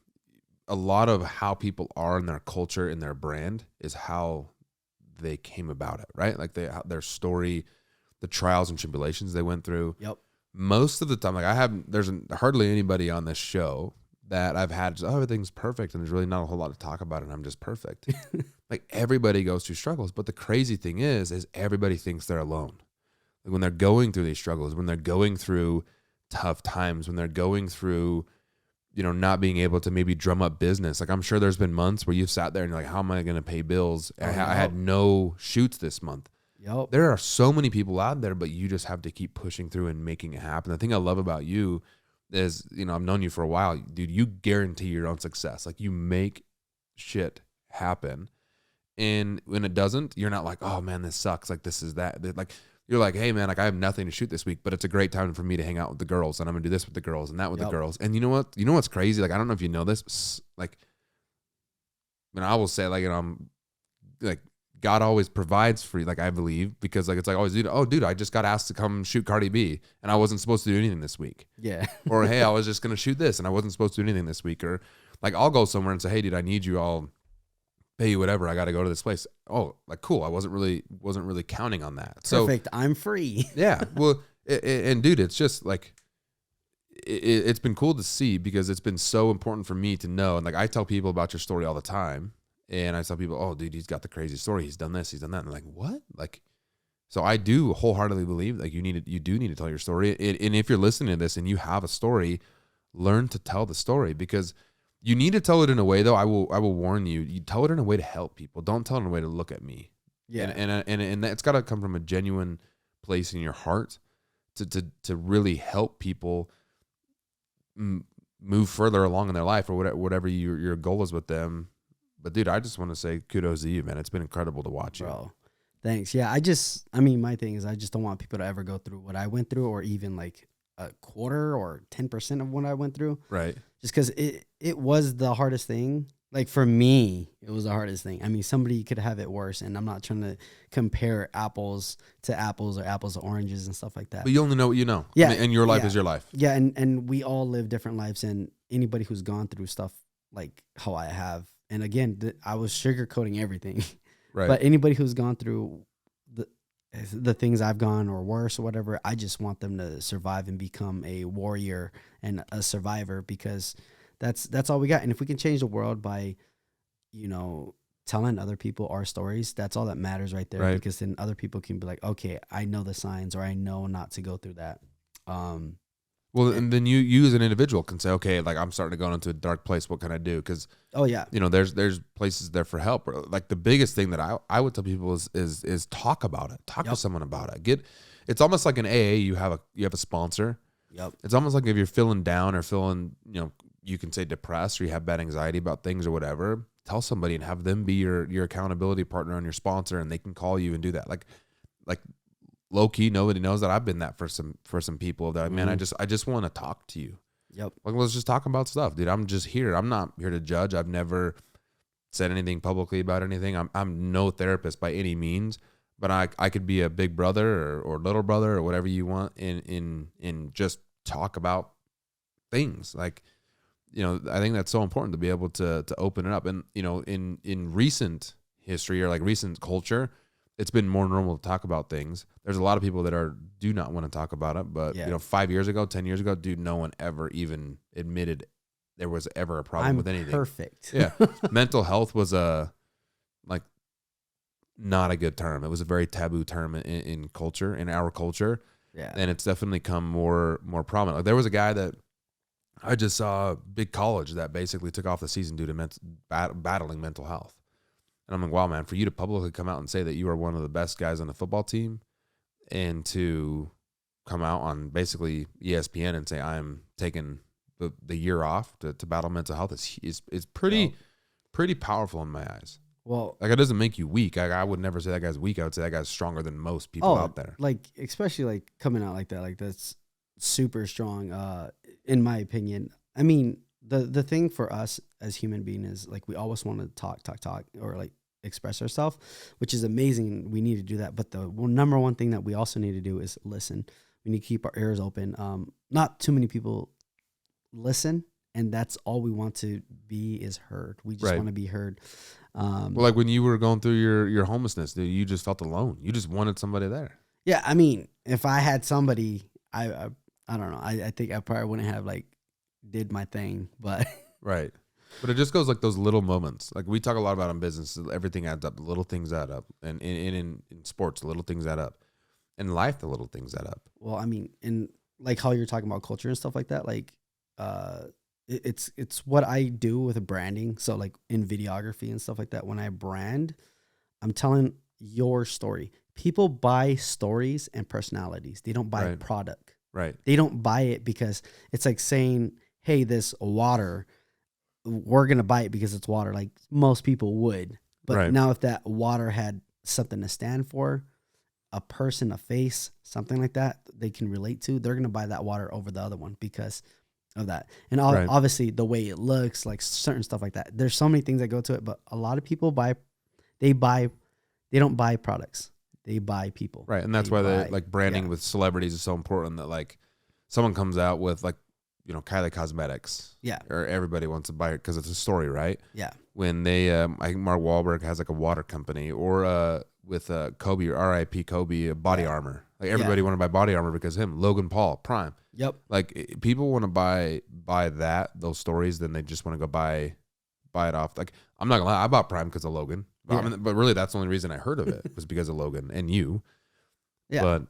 S2: a lot of how people are in their culture, in their brand, is how they came about it, right? Like their story, the trials and tribulations they went through.
S1: Yep.
S2: Most of the time, like there's hardly anybody on this show that I've had just, everything's perfect, and there's really not a whole lot to talk about, and I'm just perfect. Like, everybody goes through struggles, but the crazy thing is everybody thinks they're alone. Like, when they're going through these struggles, when they're going through tough times, when they're going through, you know, not being able to maybe drum up business. Like, I'm sure there's been months where you've sat there and you're like, how am I going to pay bills? I had no shoots this month.
S1: Yep.
S2: There are so many people out there, but you just have to keep pushing through and making it happen. The thing I love about you is, you know, I've known you for a while, dude. You guarantee your own success. Like, you make shit happen. And when it doesn't, you're not like, oh man, this sucks. Like, this is that. Like, you're like, hey man, like, I have nothing to shoot this week, but it's a great time for me to hang out with the girls, and I'm gonna do this with the girls and that with the girls. And you know what? You know what's crazy? Like, I don't know if you know this. Like, and I will say, like, you know, I'm like, God always provides for you, like, I believe, because like, it's like always, dude, I just got asked to come shoot Cardi B, and I wasn't supposed to do anything this week.
S1: Yeah.
S2: Or hey, I was just gonna shoot this, and I wasn't supposed to do anything this week. Or like, I'll go somewhere and say, hey dude, I need you, I'll pay you whatever, I got to go to this place. Oh, like, cool. I wasn't really counting on that. So
S1: perfect. I'm free.
S2: yeah. Well, and dude, it's just like, it's been cool to see, because it's been so important for me to know. And like, I tell people about your story all the time, and I tell people, oh dude, he's got the crazy story. He's done this, he's done that. And they're like, what? Like, so I do wholeheartedly believe like you do need to tell your story. And if you're listening to this and you have a story, learn to tell the story, because You need to tell it in a way, though. I will warn you. You tell it in a way to help people. Don't tell it in a way to look at me.
S1: Yeah.
S2: And that's got to come from a genuine place in your heart to really help people move further along in their life or whatever your goal is with them. But dude, I just want to say kudos to you, man. It's been incredible to watch you.
S1: Bro, thanks. Yeah, I mean, my thing is I just don't want people to ever go through what I went through, or even like a quarter or 10% of what I went through.
S2: Right.
S1: Just because it was the hardest thing. Like for me, it was the hardest thing. I mean, somebody could have it worse, and I'm not trying to compare apples to apples or apples to oranges and stuff like that.
S2: But you only know what you know.
S1: Yeah.
S2: And your life is your life.
S1: Yeah, and we all live different lives, and anybody who's gone through stuff like how I have, and again, I was sugarcoating everything.
S2: Right.
S1: But anybody who's gone through the things I've gone or worse or whatever, I just want them to survive and become a warrior and a survivor, because that's all we got. And if we can change the world by, telling other people our stories, that's all that matters right there.
S2: Right.
S1: Because then other people can be like, okay, I know the signs, or I know not to go through that.
S2: Well, and then you as an individual can say, okay, like I'm starting to go into a dark place. What can I do? Because there's places there for help. Like the biggest thing that I would tell people is talk about it. Talk to someone about it. It's almost like an AA. You have a sponsor.
S1: Yep.
S2: It's almost like if you're feeling down or feeling, you can say depressed, or you have bad anxiety about things or whatever. Tell somebody and have them be your accountability partner and your sponsor, and they can call you and do that. Like low key, nobody knows that I've been that for some people. That man, I just want to talk to you.
S1: Yep.
S2: Like, let's just talk about stuff, dude. I'm just here. I'm not here to judge. I've never said anything publicly about anything. I'm no therapist by any means, but I could be a big brother or little brother or whatever you want, in just talk about things. Like, I think that's so important to be able to open it up. And in recent history or like recent culture, it's been more normal to talk about things. There's a lot of people that do not want to talk about it, but 5 year ago, 10 years ago, dude, no one ever even admitted there was ever a problem with anything.
S1: Perfect.
S2: Yeah. Mental health was not a good term. It was a very taboo term in culture, in our culture.
S1: Yeah.
S2: And it's definitely come more prominent. Like there was a guy that I just saw, big college, that basically took off the season due to battling mental health. And I'm like, wow, man, for you to publicly come out and say that you are one of the best guys on the football team, and to come out on basically ESPN and say I'm taking the year off to battle mental health is pretty powerful in my eyes.
S1: Well,
S2: like, it doesn't make you weak. I would never say that guy's weak. I would say that guy's stronger than most people out there.
S1: Like, especially like coming out like that, like that's super strong, in my opinion. I mean, the thing for us as human beings is like we always want to talk, or like express ourselves, which is amazing. We need to do that. But the number one thing that we also need to do is listen. We need to keep our ears open. Not too many people listen, and that's all we want to be is heard. We just want to be heard.
S2: Well, like when you were going through your homelessness, dude, you just felt alone. You just wanted somebody there.
S1: Yeah, I mean, if I had somebody, I don't know. I think I probably wouldn't have like did my thing, but
S2: right. But it just goes like those little moments. Like we talk a lot about in business, everything adds up. The little things add up, and in sports, the little things add up. In life, the little things add up.
S1: Well, I mean, in like how you're talking about culture and stuff like that, like it's what I do with branding. So like in videography and stuff like that, when I brand, I'm telling your story. People buy stories and personalities. They don't buy a product.
S2: Right.
S1: They don't buy it because it's like saying, hey, this water, we're going to buy it because it's water. Like most people would. But now if that water had something to stand for, a person, a face, something like that, they can relate to, they're going to buy that water over the other one because of that. And obviously the way it looks, like certain stuff like that. There's so many things that go to it, but a lot of people they don't buy products. They buy people.
S2: Right. And that's why like branding with celebrities is so important, that like someone comes out with like, Kylie Cosmetics. Yeah. Or everybody wants to buy it because it's a story, right? Yeah. When they, I think Mark Wahlberg has like a water company, or with Kobe, or R.I.P. Kobe, body armor. Like everybody want to buy body armor because him, Logan Paul, Prime. Yep. Like people want to buy those stories, then they just want to go buy it off. Like I'm not gonna lie, I bought Prime because of Logan. But really that's the only reason I heard of it was because of Logan and you. Yeah. But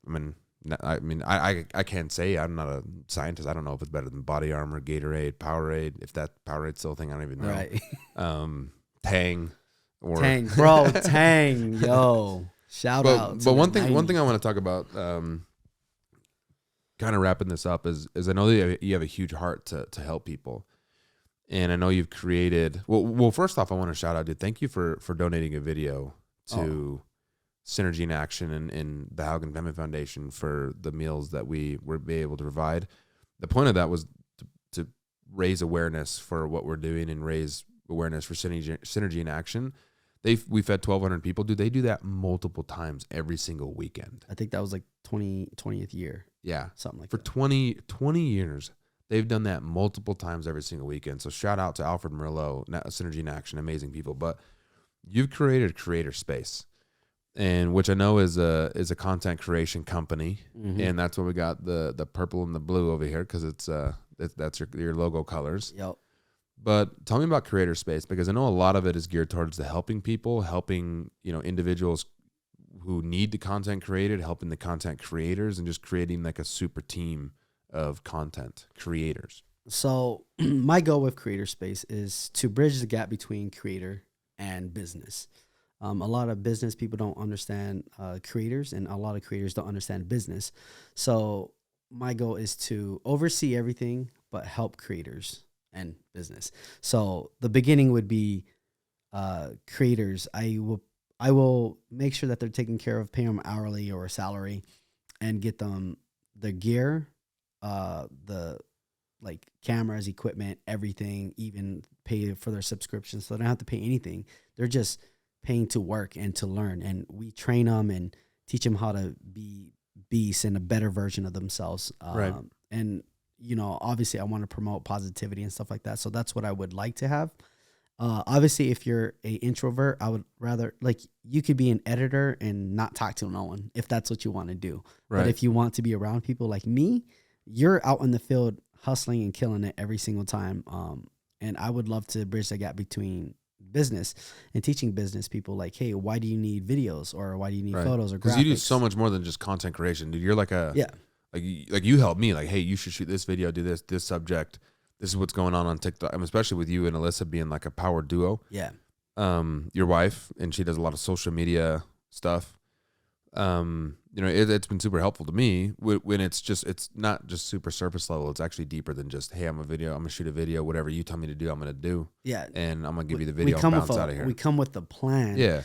S2: I mean, I mean, I can't say. I'm not a scientist. I don't know if it's better than Body Armor, Gatorade, Powerade. If that Powerade's still a thing, I don't even know.
S1: Right.
S2: Tang. Or
S1: Tang, bro, Tang, yo. Shout out.
S2: But one thing I want to talk about, kind of wrapping this up, is I know that you have a huge heart to help people. And I know you've created, well, first off, I want to shout out, dude. Thank you for donating a video to Synergy in Action and the Haugen Family Foundation for the meals that we were able to provide. The point of that was to raise awareness for what we're doing and raise awareness for Synergy in Action. We fed 1,200 people. Dude, they do that multiple times every single weekend.
S1: I think that was like 20th year.
S2: Yeah.
S1: Something like
S2: for
S1: that.
S2: 20 years. They've done that multiple times every single weekend. So shout out to Alfred Merlot, Synergy in Action, amazing people. But you've created a creator space, and which I know is a content creation company, and that's why we got the purple and the blue over here, because that's your logo colors.
S1: Yep.
S2: But tell me about creator space, because I know a lot of it is geared towards the helping people, helping individuals who need the content created, helping the content creators, and just creating like a super team of content creators.
S1: So my goal with Creator Space is to bridge the gap between creator and business. A lot of business people don't understand creators, and a lot of creators don't understand business. So my goal is to oversee everything, but help creators and business. So the beginning would be creators. I will make sure that they're taken care of, pay them hourly or a salary, and get them the gear, the like cameras, equipment, everything, even pay for their subscriptions. So they don't have to pay anything. They're just paying to work and to learn. And we train them and teach them how to be beasts and a better version of themselves.
S2: Right.
S1: And, obviously I want to promote positivity and stuff like that. So that's what I would like to have. Obviously, if you're a introvert, I would rather, like, you could be an editor and not talk to no one if that's what you want to do.
S2: Right.
S1: But if you want to be around people like me, you're out in the field hustling and killing it every single time. And I would love to bridge the gap between business and teaching business people, like, hey, why do you need videos, or why do you need photos or graphics?
S2: Because you do so much more than just content creation, dude. You're like like you help me, like, hey, you should shoot this video, do this subject. This is what's going on TikTok. Especially with you and Alyssa being like a power duo.
S1: Yeah.
S2: Your wife, and she does a lot of social media stuff. It's been super helpful to me when it's not just super surface level. It's actually deeper than just, hey, I'm gonna shoot a video, whatever you tell me to do, I'm gonna do.
S1: Yeah.
S2: And I'm gonna give you the video and bounce out of here.
S1: We come with the plan.
S2: Yeah.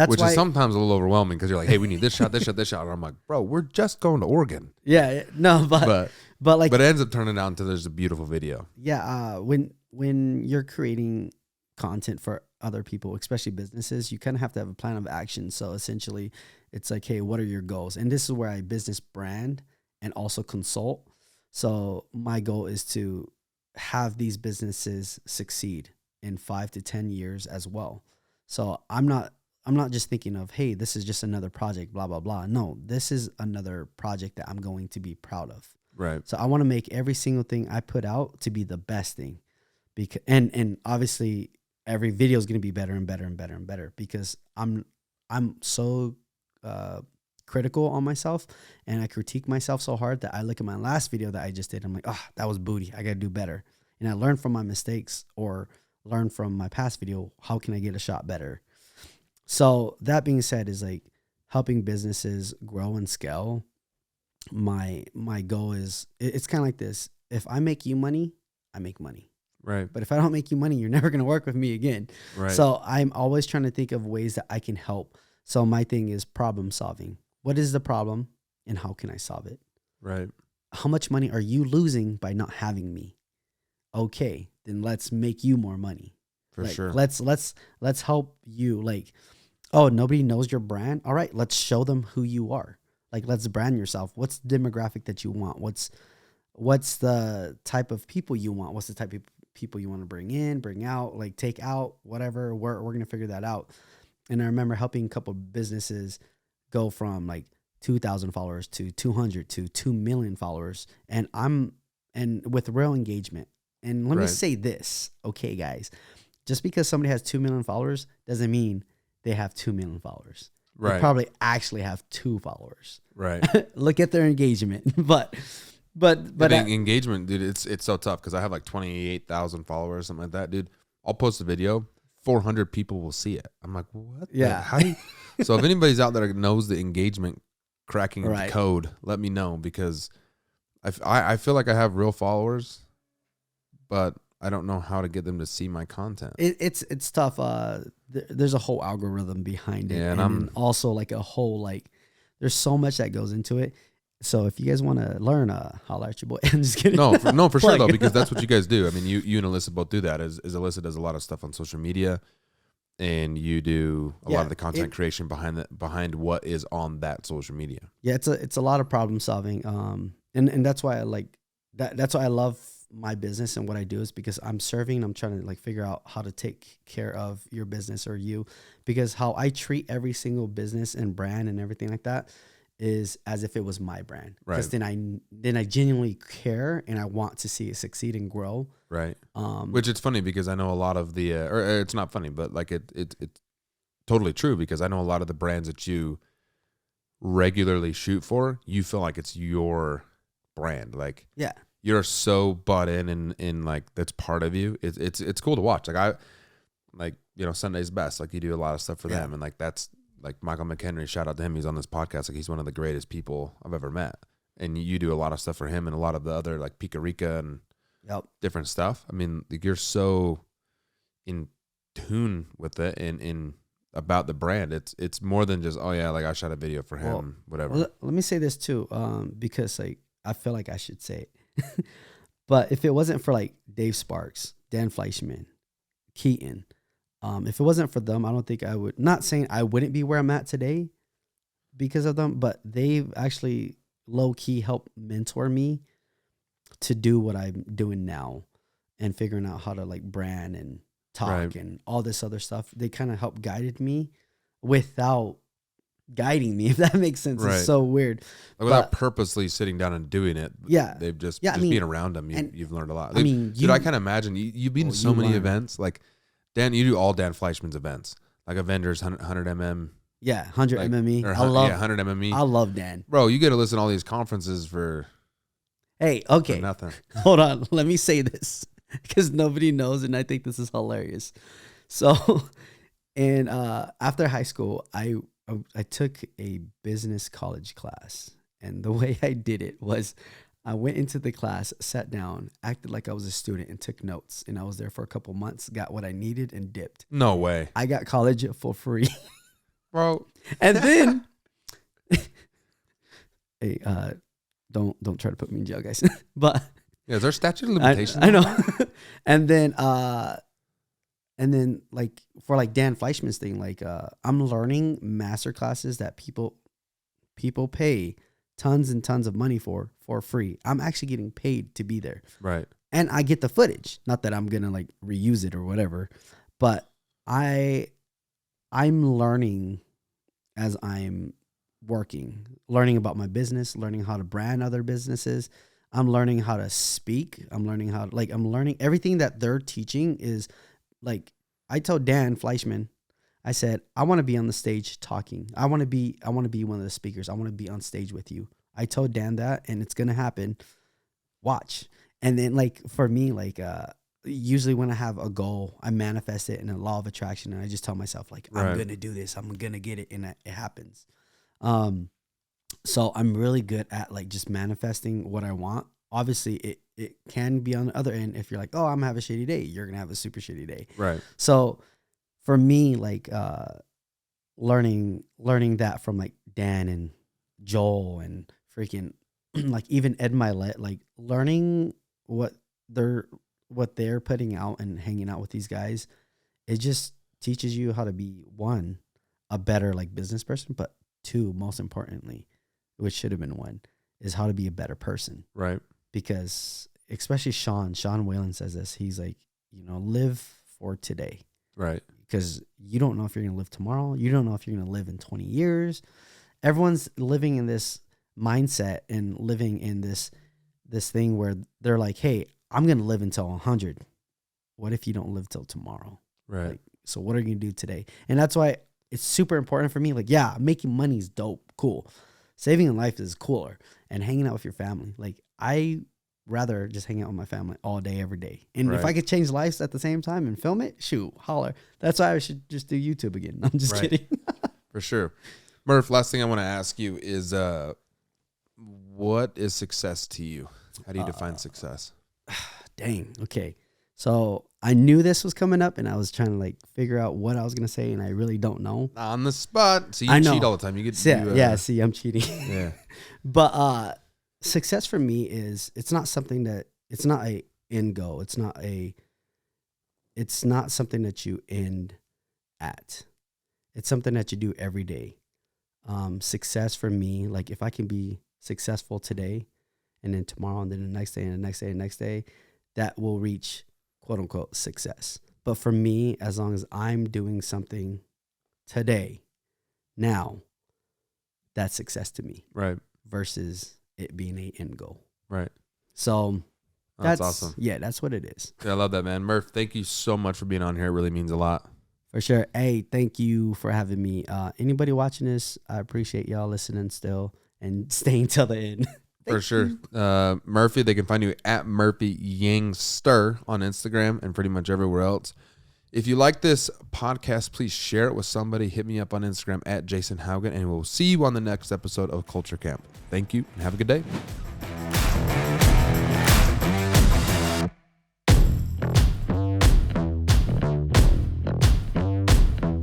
S1: Which
S2: is sometimes a little overwhelming, because you're like, hey, we need this shot, this shot, this shot. And I'm like, bro, we're just going to Oregon.
S1: Yeah. No, but it ends
S2: up turning out into there's a beautiful video.
S1: Yeah. When you're creating content for other people, especially businesses, you kind of have to have a plan of action. So essentially it's like, hey, what are your goals? And this is where I business brand and also consult. So my goal is to have these businesses succeed in 5 to 10 years as well. So I'm not just thinking of, hey, this is just another project, blah, blah, blah. No, this is another project that I'm going to be proud of.
S2: Right.
S1: So I want to make every single thing I put out to be the best thing. And obviously every video is going to be better and better and better and better, because I'm so critical on myself, and I critique myself so hard that I look at my last video that I just did. I'm like, that was booty. I got to do better. And I learn from my mistakes, or learn from my past video. How can I get a shot better? So that being said, is like helping businesses grow and scale. My goal is, it's kind of like this. If I make you money, I make money.
S2: Right.
S1: But if I don't make you money, you're never going to work with me again.
S2: Right.
S1: So I'm always trying to think of ways that I can help. So my thing is problem solving. What is the problem and how can I solve it?
S2: Right.
S1: How much money are you losing by not having me? Okay, then let's make you more money.
S2: For sure.
S1: Let's help you. Like, oh, nobody knows your brand. All right, let's show them who you are. Like, let's brand yourself. What's the demographic that you want? What's the type of people you want? What's the type of people you want to bring in, bring out, like take out, whatever. We're going to figure that out. And I remember helping a couple of businesses go from like 2,000 followers to 200 to 2 million followers. And with real engagement. And let me say this, okay, guys, just because somebody has 2 million followers doesn't mean they have 2 million followers.
S2: Right.
S1: They probably actually have 2 followers.
S2: Right.
S1: Look at their engagement. But
S2: engagement, dude, it's so tough because I have like 28,000 followers, something like that, dude. I'll post a video, 400 people will see it. I'm like, what?
S1: Yeah.
S2: How do you? So if anybody's out there that knows the engagement cracking
S1: Right.
S2: code, let me know, because I feel like I have real followers, but I don't know how to get them to see my content.
S1: It's tough. There's a whole algorithm behind it,
S2: Yeah,
S1: and then also like a whole like. There's so much that goes into it. So if you guys want to learn, holler at your boy. I'm just kidding.
S2: No, for sure though, because that's what you guys do. I mean, you and Alyssa both do that. As Alyssa does a lot of stuff on social media, and you do a lot of the content creation behind what is on that social media.
S1: Yeah, it's a lot of problem solving. And that's why I like that. That's why I love my business and what I do, is because I'm serving. I'm trying to like figure out how to take care of your business or you, because how I treat every single business and brand and everything like that is as if it was my brand. Because then I genuinely care and I want to see it succeed and grow.
S2: Right. Which it's funny because I know a lot of the, or it's not funny, but like it's totally true, because I know a lot of the brands that you regularly shoot for, you feel like it's your brand. Like,
S1: yeah,
S2: you're so bought in like that's part of you. It's cool to watch. Like Sunday's Best. Like, you do a lot of stuff for them, and like that's like Michael McHenry. Shout out to him. He's on this podcast. Like, he's one of the greatest people I've ever met. And you do a lot of stuff for him and a lot of the other like Pika Rica and different stuff. I mean, like, you're so in tune with it and in about the brand. It's more than just, oh yeah, like I shot a video for him, whatever.
S1: Well, let me say this too, because like I feel like I should say it. But if it wasn't for like Dave Sparks, Dan Fleischman, Keaton, if it wasn't for them, I don't think I would. Not saying I wouldn't be where I'm at today because of them, but they've actually low key helped mentor me to do what I'm doing now and figuring out how to like brand and talk and all this other stuff. They kind of helped guided me without guiding me, if that makes sense. It's so weird.
S2: Like, without purposely sitting down and doing it.
S1: Yeah.
S2: They've just
S1: I mean,
S2: being around them, you've learned a lot.
S1: I mean,
S2: dude, I can't imagine. You've been to so many events. Like, Dan, you do all Dan Fleischman's events. Like Avengers, 100 mm.
S1: Yeah, 100
S2: like,
S1: MME.
S2: Or,
S1: I love
S2: 100 MME.
S1: I love Dan.
S2: Bro, you get to listen to all these conferences for
S1: okay.
S2: for nothing.
S1: Hold on. Let me say this because nobody knows, and I think this is hilarious. So, and after high school, I took a business college class, and the way I did it was I went into the class, sat down, acted like I was a student, and took notes. And I was there for a couple months, got what I needed, and dipped.
S2: No way.
S1: I got college for free.
S2: Bro.
S1: And then, hey, don't try to put me in jail, guys. But
S2: yeah, is there statute of limitations?
S1: I know. And then like for like Dan Fleischman's thing, like I'm learning master classes that people pay tons and tons of money for free. I'm actually getting paid to be there.
S2: Right.
S1: And I get the footage. Not that I'm gonna like reuse it or whatever, but I'm learning as I'm working, learning about my business, learning how to brand other businesses. I'm learning how to speak. I'm learning everything that they're teaching is like, I told Dan Fleischman, I said, I want to be on the stage talking. I want to be one of the speakers. I want to be on stage with you. I told Dan that, and it's going to happen. Watch. And then like for me, like, usually when I have a goal, I manifest it in a law of attraction, and I just tell myself like, I'm going to do this. I'm going to get it. And it happens. So I'm really good at like just manifesting what I want. Obviously it can be on the other end. If you're like, oh, I'm gonna have a shitty day, you're going to have a super shitty day.
S2: Right.
S1: So for me, like, learning that from like Dan and Joel and freaking like even Ed Milet, like learning what they're putting out and hanging out with these guys, it just teaches you how to be, one, a better like business person, but two, most importantly, which should have been one, is how to be a better person.
S2: Right.
S1: Because especially Sean Whalen says this. He's like, live for today. Right. Because you don't know if you're going to live tomorrow. You don't know if you're going to live in 20 years. Everyone's living in this mindset and living in this thing where they're like, hey, I'm going to live until 100. What if you don't live till tomorrow?
S2: Right.
S1: Like, so what are you going to do today? And that's why it's super important for me. Like, yeah, making money is dope, cool. Saving a life is cooler, and hanging out with your family. Like, I rather just hang out with my family all day, every day. And if I could change lives at the same time and film it, shoot, holler. That's why I should just do YouTube again. I'm just kidding.
S2: For sure. Murph, last thing I want to ask you is, what is success to you? How do you define success?
S1: Dang. Okay. So I knew this was coming up, and I was trying to like figure out what I was gonna say, and I really don't know.
S2: On the spot. So you cheat all the time. You get
S1: to see, I'm cheating.
S2: Yeah.
S1: But success for me is it's not a end goal. It's not something that you end at. It's something that you do every day. Success for me, like if I can be successful today, and then tomorrow, and then the next day, and the next day, and the next day, that will reach quote unquote success. But for me, as long as I'm doing something today, now, that's success to me.
S2: Right.
S1: Versus it being an end goal.
S2: Right.
S1: So
S2: that's awesome.
S1: Yeah, that's what it is.
S2: Yeah, I love that, man. Murph, thank you so much for being on here. It really means a lot.
S1: For sure. Hey, thank you for having me. Anybody watching this, I appreciate y'all listening still and staying till the end.
S2: For sure. Murphy, they can find you at Murphy Yangster on Instagram and pretty much everywhere else. If you like this podcast, please share it with somebody. Hit me up on Instagram at Jason Haugen, and we'll see you on the next episode of Culture Camp. Thank you, and have a good day.